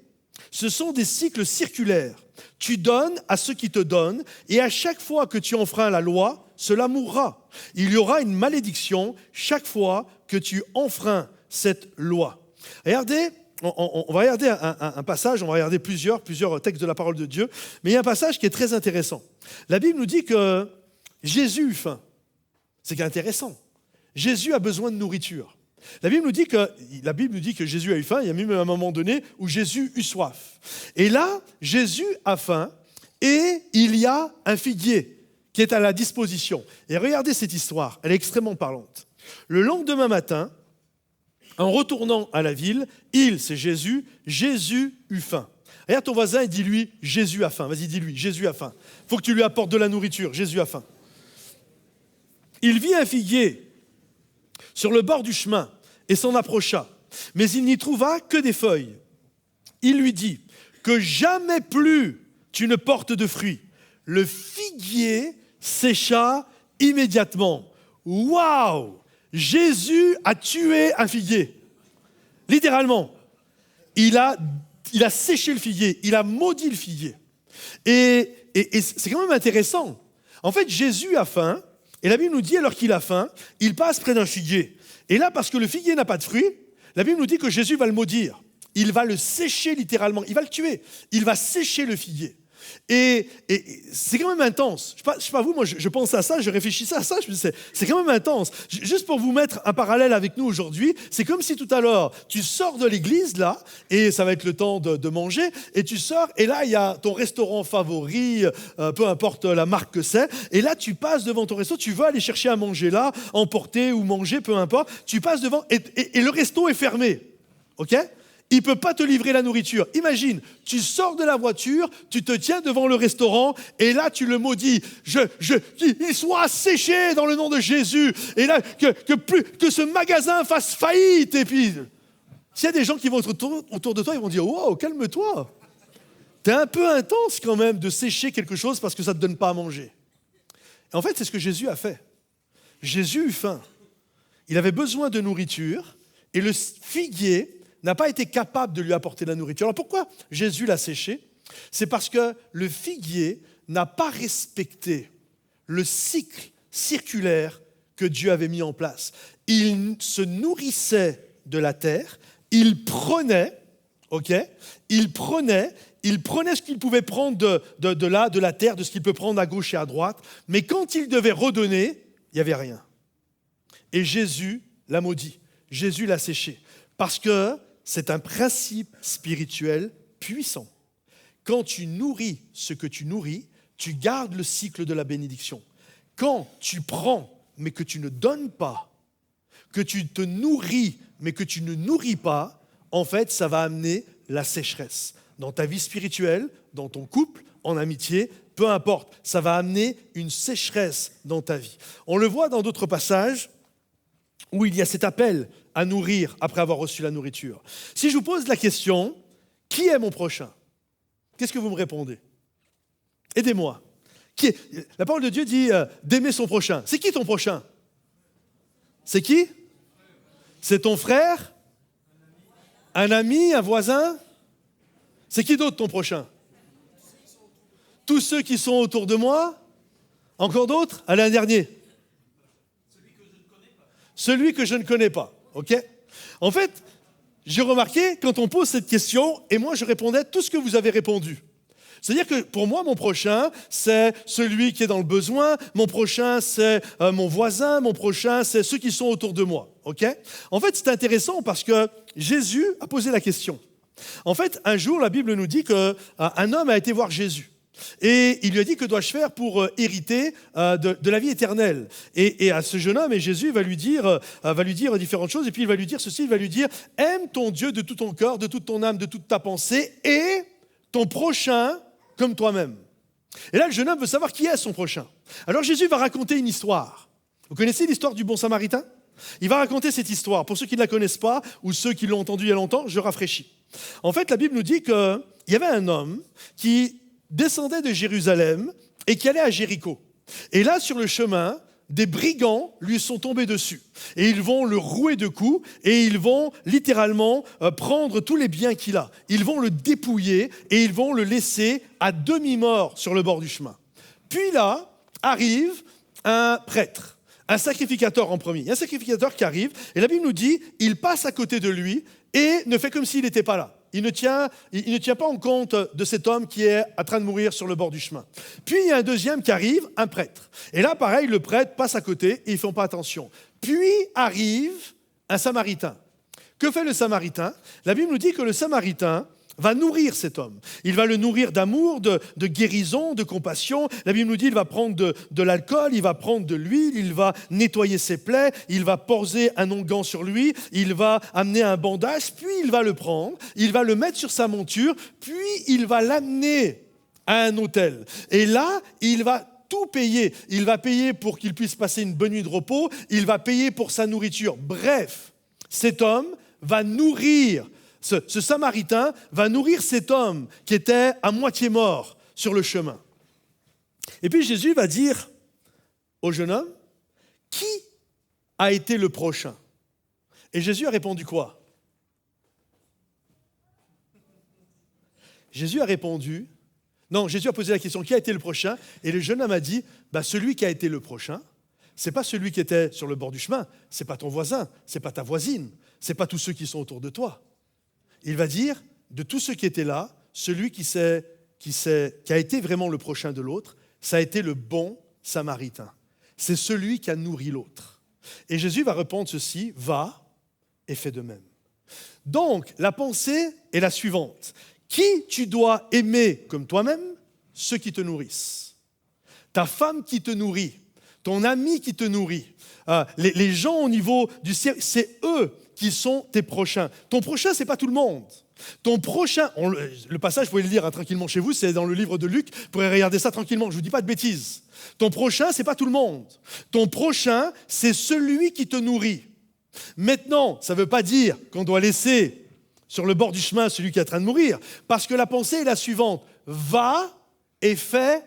Ce sont des cycles circulaires. Tu donnes à ceux qui te donnent et à chaque fois que tu enfreins la loi, cela mourra. Il y aura une malédiction chaque fois que tu enfreins cette loi. Regardez, on va regarder un passage, on va regarder plusieurs textes de la parole de Dieu, mais il y a un passage qui est très intéressant. La Bible nous dit que Jésus eut faim. C'est intéressant. Jésus a besoin de nourriture. La Bible nous dit que Jésus a eu faim, il y a même un moment donné où Jésus eut soif. Et là, Jésus a faim et il y a un figuier qui est à la disposition. Et regardez cette histoire, elle est extrêmement parlante. Le lendemain matin, en retournant à la ville, c'est Jésus eut faim. Regarde ton voisin et dis-lui, Jésus a faim. Vas-y, dis-lui, Jésus a faim. Il faut que tu lui apportes de la nourriture, Jésus a faim. Il vit un figuier sur le bord du chemin et s'en approcha, mais il n'y trouva que des feuilles. Il lui dit, que jamais plus tu ne portes de fruits. Le figuier sécha immédiatement. Waouh! Jésus a tué un figuier. Littéralement. Il a séché le figuier, il a maudit le figuier. Et c'est quand même intéressant. En fait, Jésus a faim, et la Bible nous dit, alors qu'il a faim, il passe près d'un figuier. Et là, parce que le figuier n'a pas de fruits, la Bible nous dit que Jésus va le maudire. Il va le sécher littéralement, il va le tuer. Il va sécher le figuier. Et c'est quand même intense. Je sais pas vous, moi je pense à ça, je réfléchis à ça, je me dis c'est quand même intense. Juste pour vous mettre un parallèle avec nous aujourd'hui, c'est comme si tout à l'heure, tu sors de l'église là, et ça va être le temps de manger, et tu sors, et là il y a ton restaurant favori, peu importe la marque que c'est, et là tu passes devant ton resto, tu veux aller chercher à manger là, emporter ou manger, peu importe, tu passes devant, et le resto est fermé, ok ? Il ne peut pas te livrer la nourriture. Imagine, tu sors de la voiture, tu te tiens devant le restaurant et là tu le maudis. Qu'il soit séché dans le nom de Jésus. Et là, que ce magasin fasse faillite. Et puis, s'il y a des gens qui vont être autour de toi, ils vont dire « Wow, calme-toi. T'es un peu intense quand même de sécher quelque chose parce que ça ne te donne pas à manger. » Et en fait, c'est ce que Jésus a fait. Jésus eut faim. Il avait besoin de nourriture et le figuier n'a pas été capable de lui apporter la nourriture. Alors pourquoi Jésus l'a séché ? C'est parce que le figuier n'a pas respecté le cycle circulaire que Dieu avait mis en place. Il se nourrissait de la terre, il prenait ce qu'il pouvait prendre de la terre, de ce qu'il peut prendre à gauche et à droite, mais quand il devait redonner, il n'y avait rien. Et Jésus l'a maudit, Jésus l'a séché, parce que c'est un principe spirituel puissant. Quand tu nourris ce que tu nourris, tu gardes le cycle de la bénédiction. Quand tu prends, mais que tu ne donnes pas, que tu te nourris, mais que tu ne nourris pas, en fait, ça va amener la sécheresse. Dans ta vie spirituelle, dans ton couple, en amitié, peu importe, ça va amener une sécheresse dans ta vie. On le voit dans d'autres passages où il y a cet appel à nourrir après avoir reçu la nourriture. Si je vous pose la question, qui est mon prochain ? Qu'est-ce que vous me répondez ? Aidez-moi. La parole de Dieu dit d'aimer son prochain. C'est qui ton prochain ? C'est qui ? C'est ton frère ? Un ami, un voisin ? C'est qui d'autre ton prochain ? Tous ceux qui sont autour de moi ? Encore d'autres ? Allez, un dernier. Celui que je ne connais pas. Ok ? En fait, j'ai remarqué quand on pose cette question, et moi je répondais tout ce que vous avez répondu. C'est-à-dire que pour moi, mon prochain, c'est celui qui est dans le besoin, mon prochain, c'est mon voisin, mon prochain, c'est ceux qui sont autour de moi. Ok ? En fait, c'est intéressant parce que Jésus a posé la question. En fait, un jour, la Bible nous dit qu'un homme a été voir Jésus. Et il lui a dit, que dois-je faire pour hériter de la vie éternelle? Et à ce jeune homme, et Jésus va lui dire différentes choses, et puis il va lui dire ceci, il va lui dire, aime ton Dieu de tout ton cœur, de toute ton âme, de toute ta pensée, et ton prochain comme toi-même. Et là, le jeune homme veut savoir qui est son prochain. Alors Jésus va raconter une histoire. Vous connaissez l'histoire du bon samaritain? Il va raconter cette histoire. Pour ceux qui ne la connaissent pas, ou ceux qui l'ont entendue il y a longtemps, je rafraîchis. En fait, la Bible nous dit qu'il y avait un homme qui descendait de Jérusalem et qui allait à Jéricho. Et là, sur le chemin, des brigands lui sont tombés dessus. Et ils vont le rouer de coups et ils vont littéralement prendre tous les biens qu'il a. Ils vont le dépouiller et ils vont le laisser à demi-mort sur le bord du chemin. Puis là, arrive un prêtre, un sacrificateur en premier. Il y a un sacrificateur qui arrive et la Bible nous dit, il passe à côté de lui et ne fait comme s'il n'était pas là. Il ne tient pas en compte de cet homme qui est en train de mourir sur le bord du chemin. Puis il y a un deuxième qui arrive, un prêtre. Et là, pareil, le prêtre passe à côté et ils ne font pas attention. Puis arrive un samaritain. Que fait le samaritain? La Bible nous dit que le samaritain va nourrir cet homme. Il va le nourrir d'amour, de guérison, de compassion. La Bible nous dit qu'il va prendre de l'alcool, il va prendre de l'huile, il va nettoyer ses plaies, il va poser un onguent sur lui, il va amener un bandage, puis il va le prendre, il va le mettre sur sa monture, puis il va l'amener à un hôtel. Et là, il va tout payer. Il va payer pour qu'il puisse passer une bonne nuit de repos, il va payer pour sa nourriture. Bref, cet homme va nourrir ce samaritain va nourrir cet homme qui était à moitié mort sur le chemin. Et puis Jésus va dire au jeune homme, qui a été le prochain? Et Jésus a répondu quoi? Jésus a posé la question, qui a été le prochain? Et le jeune homme a dit, celui qui a été le prochain, c'est pas celui qui était sur le bord du chemin, c'est pas ton voisin, c'est pas ta voisine, c'est pas tous ceux qui sont autour de toi. Il va dire, de tous ceux qui étaient là, celui qui a été vraiment le prochain de l'autre, ça a été le bon samaritain. C'est celui qui a nourri l'autre. Et Jésus va répondre ceci, va et fais de même. Donc, la pensée est la suivante. Qui tu dois aimer comme toi-même? Ceux qui te nourrissent. Ta femme qui te nourrit, ton ami qui te nourrit, les gens au niveau du ciel, c'est eux qui sont tes prochains. Ton prochain, ce n'est pas tout le monde. Ton prochain, le passage, vous pouvez le lire tranquillement chez vous, c'est dans le livre de Luc, vous pourrez regarder ça tranquillement, je ne vous dis pas de bêtises. Ton prochain, ce n'est pas tout le monde. Ton prochain, c'est celui qui te nourrit. Maintenant, ça ne veut pas dire qu'on doit laisser sur le bord du chemin celui qui est en train de mourir, parce que la pensée est la suivante, va et fais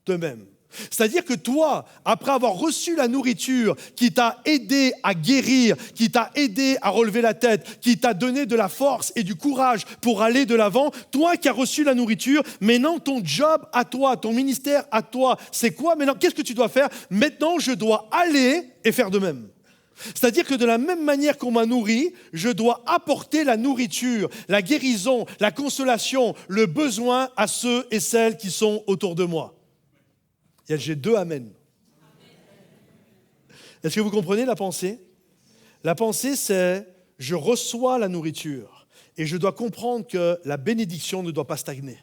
de même. C'est-à-dire que toi, après avoir reçu la nourriture qui t'a aidé à guérir, qui t'a aidé à relever la tête, qui t'a donné de la force et du courage pour aller de l'avant, toi qui as reçu la nourriture, maintenant ton job à toi, ton ministère à toi, c'est quoi maintenant? Qu'est-ce que tu dois faire? Maintenant, je dois aller et faire de même. C'est-à-dire que de la même manière qu'on m'a nourri, je dois apporter la nourriture, la guérison, la consolation, le besoin à ceux et celles qui sont autour de moi. J'ai 2 amen. Est-ce que vous comprenez la pensée? La pensée, c'est je reçois la nourriture et je dois comprendre que la bénédiction ne doit pas stagner.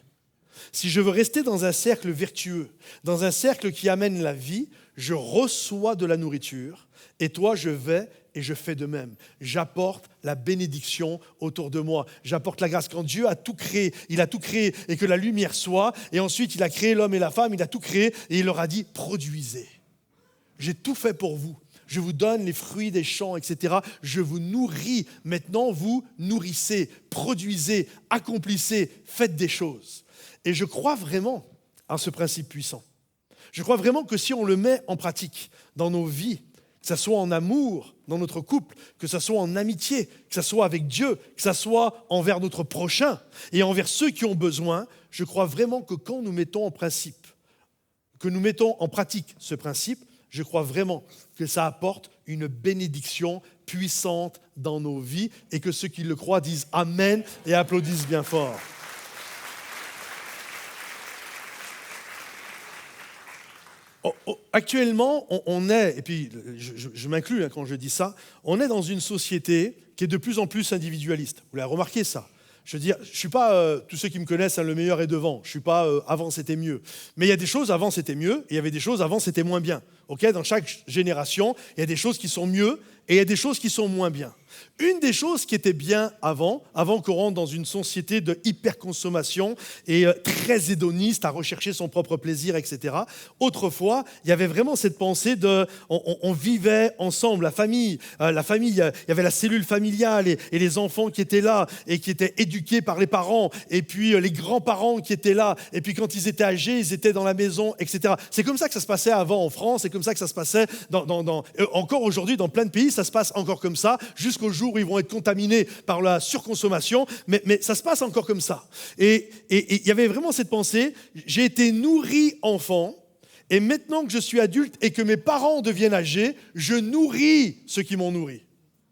Si je veux rester dans un cercle vertueux, dans un cercle qui amène la vie, je reçois de la nourriture et toi, je vais et je fais de même. J'apporte la bénédiction autour de moi. J'apporte la grâce. Quand Dieu a tout créé, il a tout créé et que la lumière soit, et ensuite il a créé l'homme et la femme, il a tout créé et il leur a dit, produisez. J'ai tout fait pour vous. Je vous donne les fruits des champs, etc. Je vous nourris. Maintenant, vous nourrissez, produisez, accomplissez, faites des choses. Et je crois vraiment à ce principe puissant. Je crois vraiment que si on le met en pratique dans nos vies, que ce soit en amour, dans notre couple, que ce soit en amitié, que ce soit avec Dieu, que ce soit envers notre prochain et envers ceux qui ont besoin, je crois vraiment que quand nous mettons en pratique ce principe, je crois vraiment que ça apporte une bénédiction puissante dans nos vies et que ceux qui le croient disent Amen et applaudissent bien fort. Actuellement, on est, et puis je m'inclus quand je dis ça, on est dans une société qui est de plus en plus individualiste. Vous l'avez remarqué ça. je veux dire, je ne suis pas, tous ceux qui me connaissent, le meilleur est devant. Je ne suis pas avant c'était mieux. Mais il y a des choses avant c'était mieux, et il y avait des choses avant c'était moins bien. Okay, dans chaque génération, il y a des choses qui sont mieux, et il y a des choses qui sont moins bien. Une des choses qui était bien avant qu'on rentre dans une société de hyperconsommation et très hédoniste, à rechercher son propre plaisir, etc. Autrefois, il y avait vraiment cette pensée de, on vivait ensemble, la famille, il y avait la cellule familiale et les enfants qui étaient là et qui étaient éduqués par les parents, et puis les grands-parents qui étaient là, et puis quand ils étaient âgés, ils étaient dans la maison, etc. C'est comme ça que ça se passait avant en France, c'est comme ça que ça se passait encore aujourd'hui dans plein de pays, ça se passe encore comme ça, jusqu'au jour où ils vont être contaminés par la surconsommation, mais ça se passe encore comme ça. Et il y avait vraiment cette pensée, j'ai été nourri enfant, et maintenant que je suis adulte et que mes parents deviennent âgés, je nourris ceux qui m'ont nourri.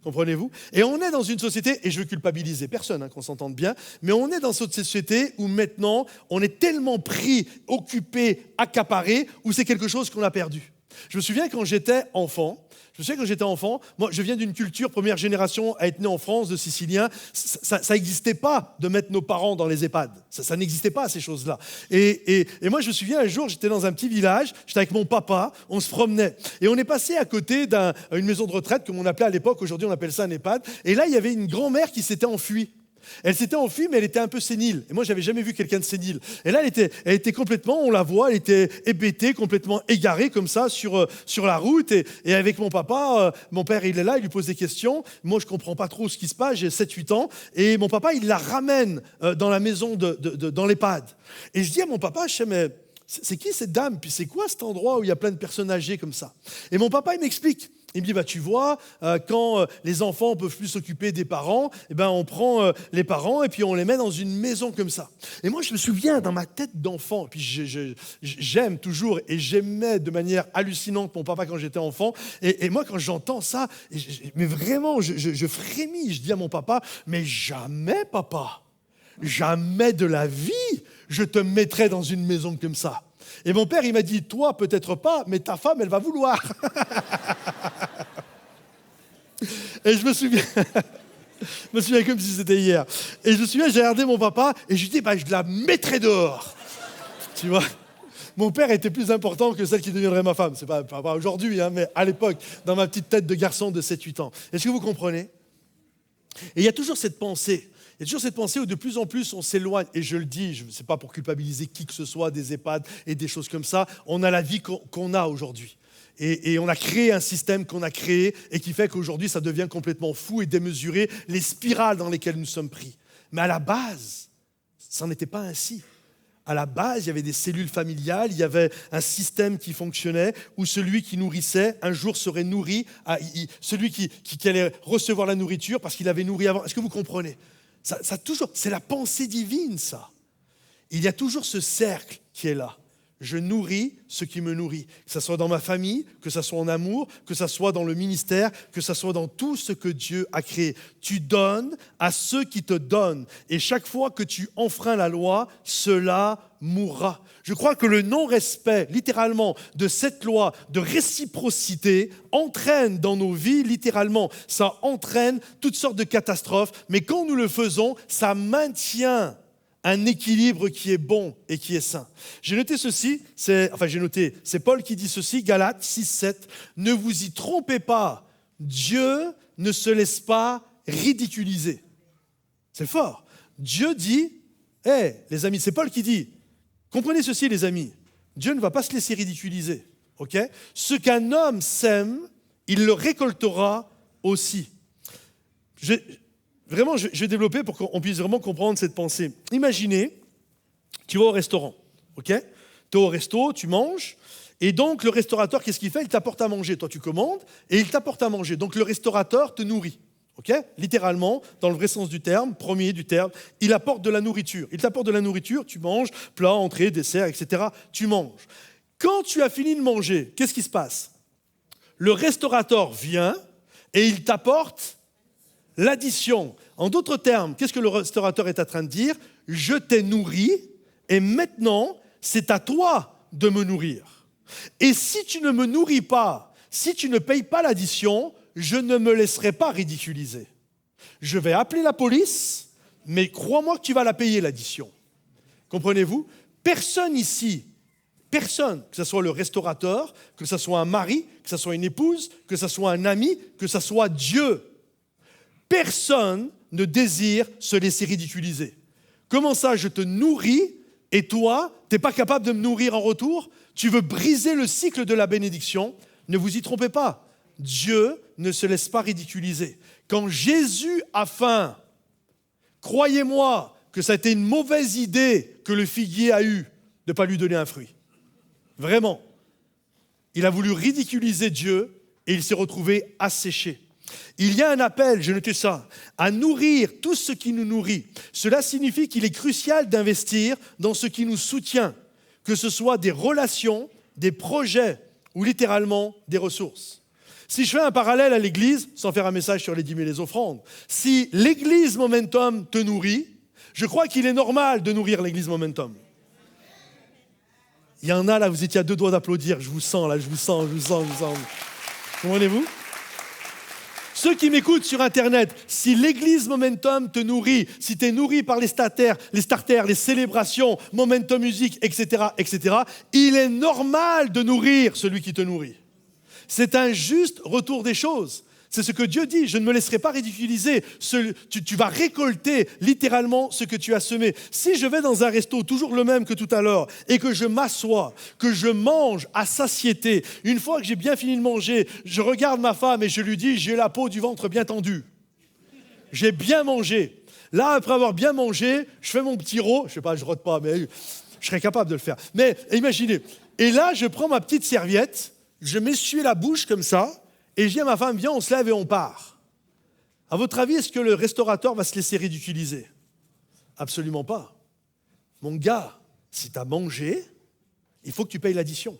Comprenez-vous? Et on est dans une société, et je veux culpabiliser personne, qu'on s'entende bien, mais on est dans cette société où maintenant, on est tellement pris, occupé, accaparé, où c'est quelque chose qu'on a perdu. Je me souviens quand j'étais enfant, moi je viens d'une culture, première génération à être né en France, de Sicilien, ça n'existait pas de mettre nos parents dans les EHPAD, ça n'existait pas ces choses-là. Et moi je me souviens un jour, j'étais dans un petit village, j'étais avec mon papa, on se promenait, et on est passé à côté d'une maison de retraite, comme on appelait à l'époque, aujourd'hui on appelle ça un EHPAD, et là il y avait une grand-mère qui s'était enfuie. Elle s'était enfuie, mais elle était un peu sénile. Et moi, je n'avais jamais vu quelqu'un de sénile. Et là, elle était complètement, on la voit, elle était hébétée, complètement égarée comme ça sur la route. Et avec mon papa, mon père, il est là, il lui pose des questions. Moi, je ne comprends pas trop ce qui se passe, j'ai 7-8 ans. Et mon papa, il la ramène dans la maison, dans l'EHPAD. Et je dis à mon papa, je sais, mais c'est qui cette dame? Puis c'est quoi cet endroit où il y a plein de personnes âgées comme ça? Et mon papa, il m'explique. Il me dit, tu vois, quand les enfants ne peuvent plus s'occuper des parents, on prend les parents et puis on les met dans une maison comme ça. Et moi, je me souviens, dans ma tête d'enfant, puis j'aime toujours et j'aimais de manière hallucinante mon papa quand j'étais enfant. Et moi, quand j'entends ça, mais vraiment, je frémis. Je dis à mon papa, mais jamais, papa, jamais de la vie, je te mettrai dans une maison comme ça. Et mon père, il m'a dit, toi, peut-être pas, mais ta femme, elle va vouloir. Et je me souviens comme si c'était hier. Et je me souviens, j'ai regardé mon papa et je lui ai dit, je la mettrai dehors. Tu vois, mon père était plus important que celle qui deviendrait ma femme. C'est pas aujourd'hui, mais à l'époque, dans ma petite tête de garçon de 7-8 ans. Est-ce que vous comprenez? Et il y a toujours cette pensée. Il y a toujours cette pensée où de plus en plus on s'éloigne, et je le dis, ce n'est pas pour culpabiliser qui que ce soit, des EHPAD et des choses comme ça, on a la vie qu'on a aujourd'hui. Et on a créé un système qu'on a créé et qui fait qu'aujourd'hui ça devient complètement fou et démesuré, les spirales dans lesquelles nous sommes pris. Mais à la base, ça n'était pas ainsi. À la base, il y avait des cellules familiales, il y avait un système qui fonctionnait où celui qui nourrissait, un jour serait nourri, celui qui allait recevoir la nourriture parce qu'il avait nourri avant. Est-ce que vous comprenez? Ça toujours, c'est la pensée divine, ça. Il y a toujours ce cercle qui est là. Je nourris ce qui me nourrit. Que ce soit dans ma famille, que ce soit en amour, que ce soit dans le ministère, que ce soit dans tout ce que Dieu a créé. Tu donnes à ceux qui te donnent. Et chaque fois que tu enfreins la loi, cela mourra. Je crois que le non-respect, littéralement, de cette loi de réciprocité entraîne dans nos vies, littéralement, ça entraîne toutes sortes de catastrophes. Mais quand nous le faisons, ça maintient un équilibre qui est bon et qui est sain. J'ai noté ceci, c'est Paul qui dit ceci, Galates 6-7, ne vous y trompez pas, Dieu ne se laisse pas ridiculiser. C'est fort. Dieu dit, les amis, c'est Paul qui dit, comprenez ceci les amis, Dieu ne va pas se laisser ridiculiser. Okay? Ce qu'un homme sème, il le récoltera aussi. Vraiment, je vais développer pour qu'on puisse vraiment comprendre cette pensée. Imaginez, tu vas au restaurant, ok? Tu es au resto, tu manges, et donc le restaurateur, qu'est-ce qu'il fait? Il t'apporte à manger. Toi, tu commandes, et il t'apporte à manger. Donc le restaurateur te nourrit, ok? Littéralement, dans le vrai sens du terme, premier du terme, il apporte de la nourriture. Il t'apporte de la nourriture, tu manges, plat, entrée, dessert, etc. Tu manges. Quand tu as fini de manger, qu'est-ce qui se passe? Le restaurateur vient, et il t'apporte l'addition. En d'autres termes, qu'est-ce que le restaurateur est en train de dire? Je t'ai nourri et maintenant, c'est à toi de me nourrir. Et si tu ne me nourris pas, si tu ne payes pas l'addition, je ne me laisserai pas ridiculiser. Je vais appeler la police, mais crois-moi que tu vas la payer, l'addition. Comprenez-vous? Personne ici, personne, que ce soit le restaurateur, que ce soit un mari, que ce soit une épouse, que ce soit un ami, que ce soit Dieu, personne ne désire se laisser ridiculiser. Comment ça, je te nourris et toi, tu n'es pas capable de me nourrir en retour? Tu veux briser le cycle de la bénédiction? Ne vous y trompez pas. Dieu ne se laisse pas ridiculiser. Quand Jésus a faim, croyez-moi que ça a été une mauvaise idée que le figuier a eue de ne pas lui donner un fruit. Vraiment. Il a voulu ridiculiser Dieu et il s'est retrouvé asséché. Il y a un appel, j'ai noté ça, à nourrir tout ce qui nous nourrit. Cela signifie qu'il est crucial d'investir dans ce qui nous soutient, que ce soit des relations, des projets ou littéralement des ressources. Si je fais un parallèle à l'Église, sans faire un message sur les dîmes et les offrandes, si l'Église Momentum te nourrit, je crois qu'il est normal de nourrir l'Église Momentum. Il y en a là, vous étiez à 2 doigts d'applaudir, je vous sens là, je vous sens. Comprenez-vous? Ceux qui m'écoutent sur Internet, si l'Église Momentum te nourrit, si tu es nourri par les starters, les célébrations, Momentum Music, etc., il est normal de nourrir celui qui te nourrit. C'est un juste retour des choses. C'est ce que Dieu dit, je ne me laisserai pas ridiculiser. Tu vas récolter littéralement ce que tu as semé. Si je vais dans un resto, toujours le même que tout à l'heure, et que je m'assois, que je mange à satiété, une fois que j'ai bien fini de manger, je regarde ma femme et je lui dis, j'ai la peau du ventre bien tendue. J'ai bien mangé. Là, après avoir bien mangé, je fais mon petit rot. Je sais pas, je rote pas, mais je serais capable de le faire. Mais imaginez. Et là, je prends ma petite serviette, je m'essuie la bouche comme ça, et je dis à ma femme, viens, on se lève et on part. À votre avis, est-ce que le restaurateur va se laisser ridiculiser? Absolument pas. Mon gars, si tu as mangé, il faut que tu payes l'addition.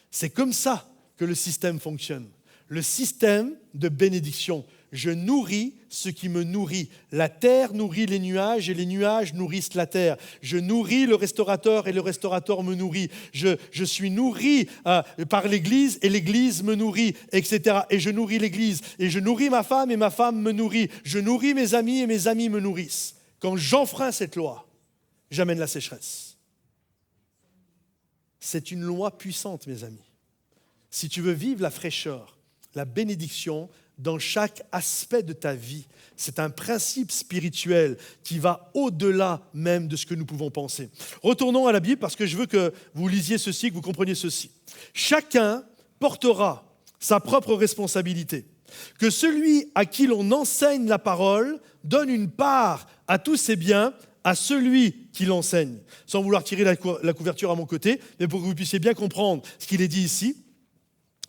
C'est comme ça que le système fonctionne. Le système de bénédiction. Je nourris ce qui me nourrit. La terre nourrit les nuages et les nuages nourrissent la terre. Je nourris le restaurateur et le restaurateur me nourrit. Je suis nourri par l'Église et l'Église me nourrit, etc. Et je nourris l'Église. Et je nourris ma femme et ma femme me nourrit. Je nourris mes amis et mes amis me nourrissent. Quand j'enfreins cette loi, j'amène la sécheresse. C'est une loi puissante, mes amis. Si tu veux vivre la fraîcheur, la bénédiction, dans chaque aspect de ta vie. C'est un principe spirituel qui va au-delà même de ce que nous pouvons penser. Retournons à la Bible parce que je veux que vous lisiez ceci, que vous compreniez ceci. Chacun portera sa propre responsabilité. Que celui à qui l'on enseigne la parole donne une part à tous ses biens à celui qui l'enseigne. Sans vouloir tirer la couverture à mon côté, mais pour que vous puissiez bien comprendre ce qu'il est dit ici.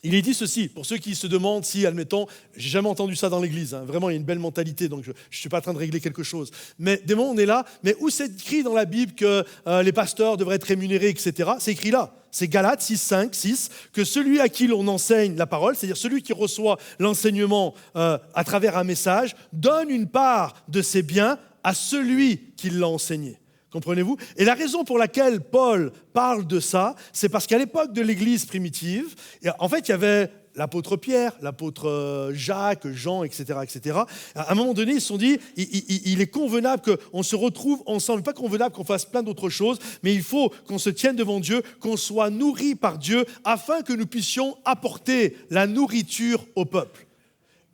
Il est dit ceci, pour ceux qui se demandent si, admettons, j'ai jamais entendu ça dans l'église, hein, vraiment il y a une belle mentalité, donc je ne suis pas en train de régler quelque chose. Mais des moments on est là, mais où c'est écrit dans la Bible que les pasteurs devraient être rémunérés, etc. C'est écrit là, c'est Galates 6, que celui à qui l'on enseigne la parole, c'est-à-dire celui qui reçoit l'enseignement à travers un message, donne une part de ses biens à celui qui l'a enseigné. Comprenez-vous? Et la raison pour laquelle Paul parle de ça, c'est parce qu'à l'époque de l'Église primitive, en fait, il y avait l'apôtre Pierre, l'apôtre Jacques, Jean, etc., etc. À un moment donné, ils se sont dit, il est convenable qu'on se retrouve ensemble. Pas convenable qu'on fasse plein d'autres choses, mais il faut qu'on se tienne devant Dieu, qu'on soit nourri par Dieu, afin que nous puissions apporter la nourriture au peuple.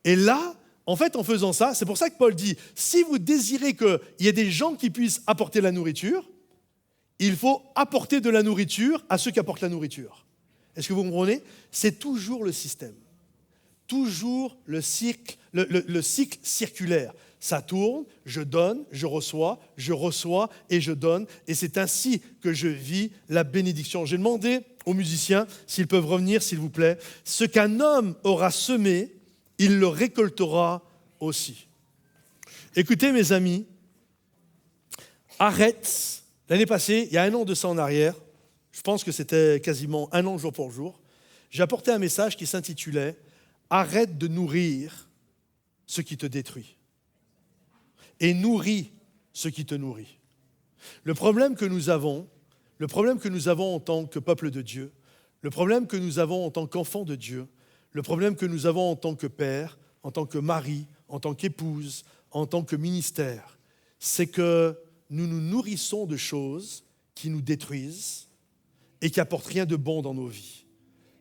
Et là, en fait, en faisant ça, c'est pour ça que Paul dit, si vous désirez qu'il y ait des gens qui puissent apporter la nourriture, il faut apporter de la nourriture à ceux qui apportent la nourriture. Est-ce que vous comprenez? C'est toujours le système. Toujours le cycle circulaire. Ça tourne, je donne, je reçois et je donne. Et c'est ainsi que je vis la bénédiction. J'ai demandé aux musiciens s'ils peuvent revenir, s'il vous plaît. Ce qu'un homme aura semé, il le récoltera aussi. Écoutez, mes amis, arrête. L'année passée, il y a 1 an de ça en arrière, je pense que c'était quasiment 1 an jour pour jour, j'ai apporté un message qui s'intitulait « Arrête de nourrir ce qui te détruit et nourris ce qui te nourrit ». Le problème que nous avons en tant que peuple de Dieu, le problème que nous avons en tant qu'enfants de Dieu, le problème que nous avons en tant que père, en tant que mari, en tant qu'épouse, en tant que ministère, c'est que nous nous nourrissons de choses qui nous détruisent et qui n'apportent rien de bon dans nos vies.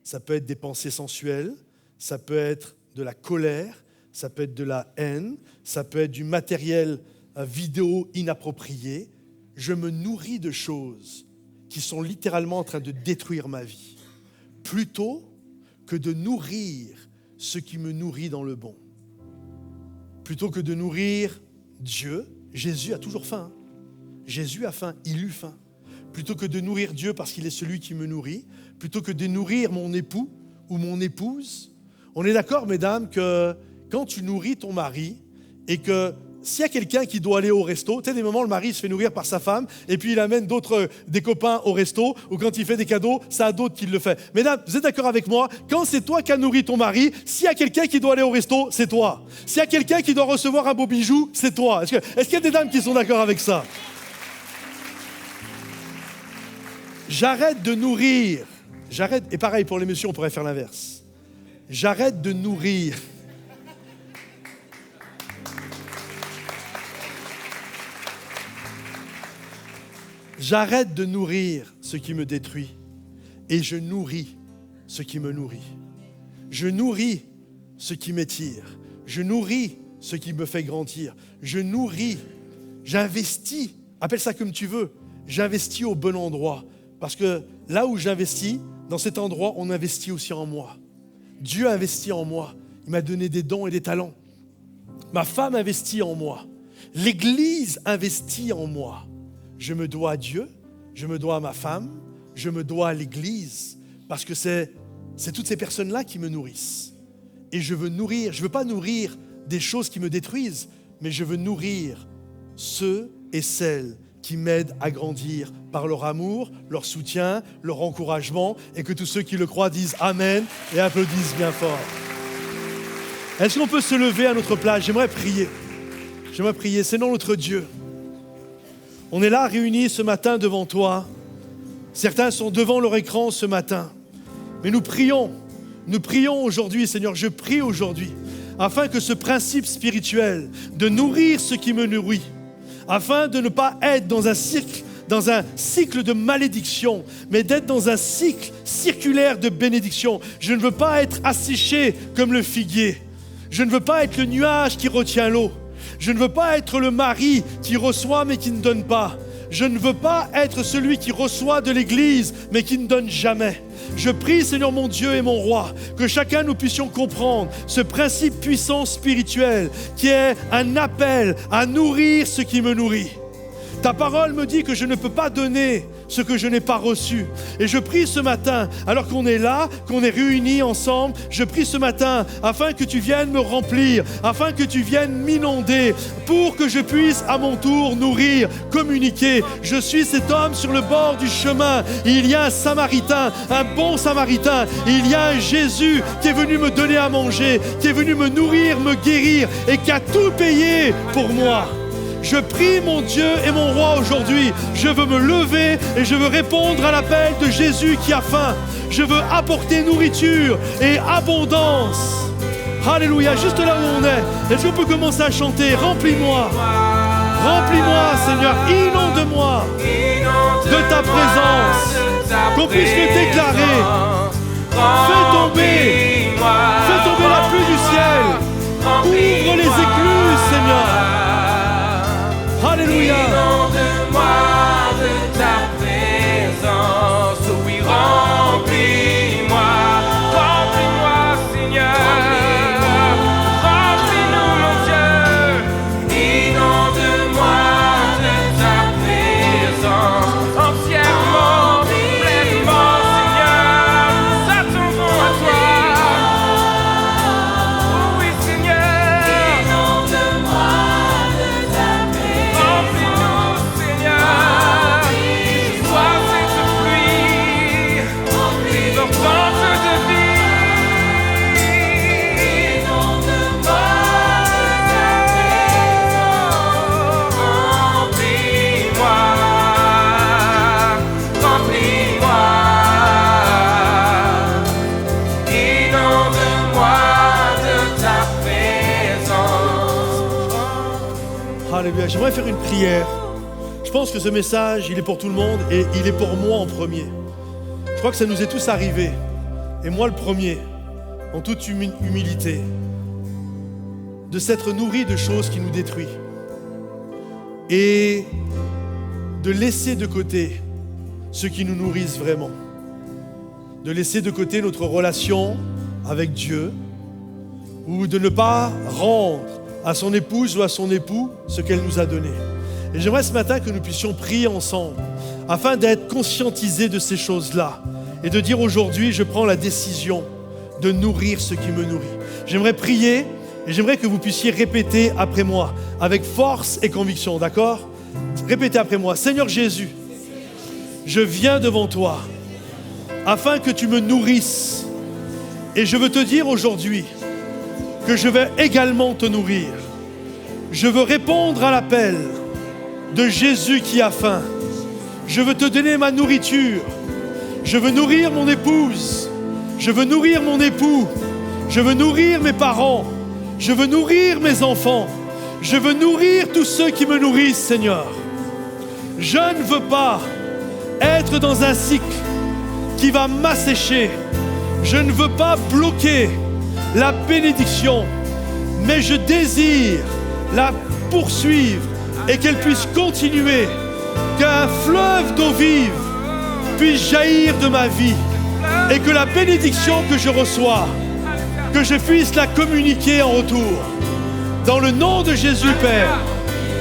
Ça peut être des pensées sensuelles, ça peut être de la colère, ça peut être de la haine, ça peut être du matériel vidéo inapproprié. Je me nourris de choses qui sont littéralement en train de détruire ma vie, plutôt que de nourrir ce qui me nourrit dans le bon. Plutôt que de nourrir Dieu, Jésus a toujours faim. Jésus a faim, il eut faim. Plutôt que de nourrir Dieu parce qu'il est celui qui me nourrit, plutôt que de nourrir mon époux ou mon épouse. On est d'accord, mesdames, que quand tu nourris ton mari et que s'il y a quelqu'un qui doit aller au resto, tu sais, des moments, le mari se fait nourrir par sa femme et puis il amène des copains au resto ou quand il fait des cadeaux, c'est à d'autres qu'il le fait. Mesdames, vous êtes d'accord avec moi? Quand c'est toi qui as nourri ton mari, s'il y a quelqu'un qui doit aller au resto, c'est toi. S'il y a quelqu'un qui doit recevoir un beau bijou, c'est toi. Est-ce qu'il y a des dames qui sont d'accord avec ça? J'arrête de nourrir. Et pareil, pour les messieurs, on pourrait faire l'inverse. J'arrête de nourrir. J'arrête de nourrir ce qui me détruit et je nourris ce qui me nourrit. Je nourris ce qui m'étire. Je nourris ce qui me fait grandir. Je nourris, j'investis, appelle ça comme tu veux, j'investis au bon endroit. Parce que là où j'investis, dans cet endroit, on investit aussi en moi. Dieu a investi en moi. Il m'a donné des dons et des talents. Ma femme investit en moi. L'Église investit en moi. Je me dois à Dieu, je me dois à ma femme, je me dois à l'Église. Parce que c'est toutes ces personnes-là qui me nourrissent. Et je veux pas nourrir des choses qui me détruisent, mais je veux nourrir ceux et celles qui m'aident à grandir par leur amour, leur soutien, leur encouragement, et que tous ceux qui le croient disent Amen et applaudissent bien fort. Est-ce qu'on peut se lever à notre place? J'aimerais prier. Seigneur notre Dieu, on est là réunis ce matin devant toi. Certains sont devant leur écran ce matin. Mais nous prions aujourd'hui, Seigneur, je prie aujourd'hui, afin que ce principe spirituel de nourrir ce qui me nourrit, afin de ne pas être dans un cycle de malédiction, mais d'être dans un cycle circulaire de bénédiction. Je ne veux pas être asséché comme le figuier. Je ne veux pas être le nuage qui retient l'eau. Je ne veux pas être le mari qui reçoit mais qui ne donne pas. Je ne veux pas être celui qui reçoit de l'Église mais qui ne donne jamais. Je prie, Seigneur mon Dieu et mon roi, que chacun nous puissions comprendre ce principe puissant spirituel qui est un appel à nourrir ce qui me nourrit. Ta parole me dit que je ne peux pas donner ce que je n'ai pas reçu. Et je prie ce matin, alors qu'on est là, qu'on est réunis ensemble, je prie ce matin afin que tu viennes me remplir, afin que tu viennes m'inonder, pour que je puisse à mon tour nourrir, communiquer. Je suis cet homme sur le bord du chemin. Il y a un Samaritain, un bon Samaritain. Il y a un Jésus qui est venu me donner à manger, qui est venu me nourrir, me guérir et qui a tout payé pour moi. Je prie mon Dieu et mon roi aujourd'hui. Je veux me lever et je veux répondre à l'appel de Jésus qui a faim. Je veux apporter nourriture et abondance. Alléluia, juste là où on est. Est-ce qu'on peut commencer à chanter? Remplis-moi. Remplis-moi, Seigneur. Inonde-moi de ta présence. Qu'on puisse le déclarer. Fais tomber la pluie du ciel. Ouvre les écluses, Seigneur. Alléluia. Inonde-moi de ta présence, oui, remplis-moi, Seigneur, remplis-nous, mon Dieu. Inonde-moi de ta présence, entièrement, pleinement, Seigneur, nous attendons Alléluia. J'aimerais faire une prière. Je pense que ce message, il est pour tout le monde et il est pour moi en premier. Je crois que ça nous est tous arrivé. Et moi le premier, en toute humilité, de s'être nourri de choses qui nous détruisent. Et de laisser de côté ceux qui nous nourrissent vraiment. De laisser de côté notre relation avec Dieu ou de ne pas rendre à son épouse ou à son époux ce qu'elle nous a donné. Et j'aimerais ce matin que nous puissions prier ensemble afin d'être conscientisés de ces choses-là et de dire aujourd'hui, je prends la décision de nourrir ce qui me nourrit. J'aimerais prier et j'aimerais que vous puissiez répéter après moi avec force et conviction, d'accord ? Répétez après moi. Seigneur Jésus, je viens devant toi afin que tu me nourrisses. Et je veux te dire aujourd'hui que je vais également te nourrir. Je veux répondre à l'appel de Jésus qui a faim. Je veux te donner ma nourriture. Je veux nourrir mon épouse. Je veux nourrir mon époux. Je veux nourrir mes parents. Je veux nourrir mes enfants. Je veux nourrir tous ceux qui me nourrissent, Seigneur. Je ne veux pas être dans un cycle qui va m'assécher. Je ne veux pas bloquer la bénédiction, mais je désire la poursuivre et qu'elle puisse continuer, qu'un fleuve d'eau vive puisse jaillir de ma vie et que la bénédiction que je reçois, que je puisse la communiquer en retour. Dans le nom de Jésus, Père,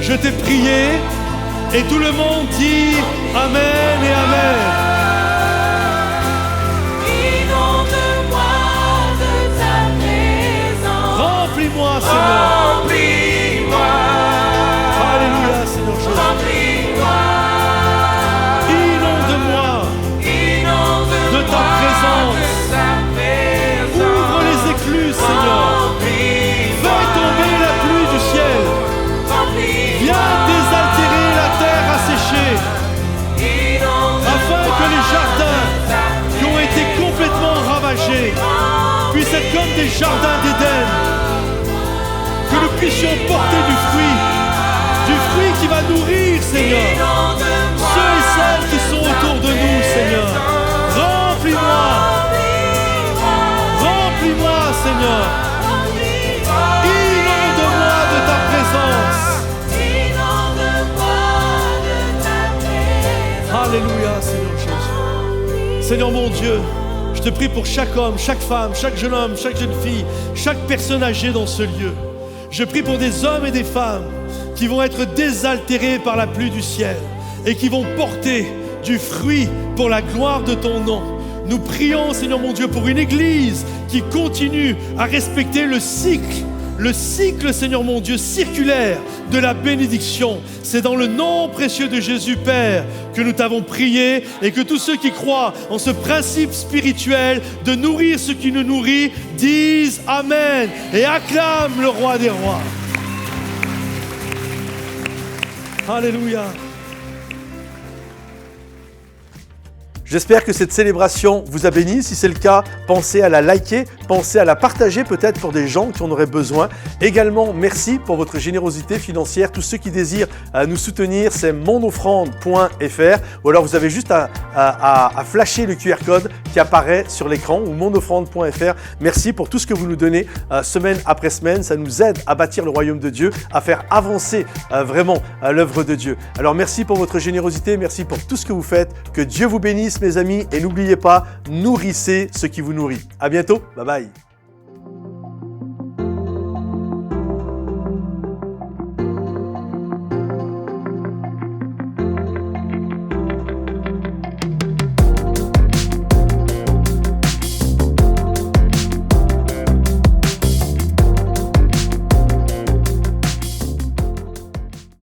je t'ai prié et tout le monde dit Amen et Amen. Remplis-moi, Seigneur. Remplis-moi. Alléluia, Seigneur Jésus. Remplis-moi. Inonde-moi de ta présence. Ouvre les écluses, Seigneur. Fais tomber la pluie du ciel. Viens désaltérer la terre asséchée, afin que les jardins qui ont été complètement ravagés puissent être comme des jardins d'Éden. Que nous puissions porter du fruit qui va nourrir, Seigneur, ceux et celles qui sont autour de nous, Seigneur. Remplis-moi, remplis-moi, Seigneur. Inonde-moi de ta présence. Alléluia, Seigneur Jésus. Seigneur mon Dieu, je te prie pour chaque homme, chaque femme, chaque jeune homme, chaque jeune fille, chaque personne âgée dans ce lieu. Je prie pour des hommes et des femmes qui vont être désaltérés par la pluie du ciel et qui vont porter du fruit pour la gloire de ton nom. Nous prions, Seigneur mon Dieu, pour une église qui continue à respecter le cycle, Seigneur mon Dieu, circulaire de la bénédiction. C'est dans le nom précieux de Jésus, Père, que nous t'avons prié et que tous ceux qui croient en ce principe spirituel de nourrir ce qui nous nourrit disent Amen et acclament le roi des rois. Alléluia. J'espère que cette célébration vous a béni. Si c'est le cas, pensez à la liker, pensez à la partager peut-être pour des gens qui en auraient besoin. Également, merci pour votre générosité financière. Tous ceux qui désirent nous soutenir, c'est monofrande.fr ou alors vous avez juste à flasher le QR code qui apparaît sur l'écran ou monofrande.fr. Merci pour tout ce que vous nous donnez semaine après semaine. Ça nous aide à bâtir le royaume de Dieu, à faire avancer vraiment l'œuvre de Dieu. Alors merci pour votre générosité, merci pour tout ce que vous faites. Que Dieu vous bénisse mes amis et n'oubliez pas, nourrissez ce qui vous nourrit. À bientôt, bye bye.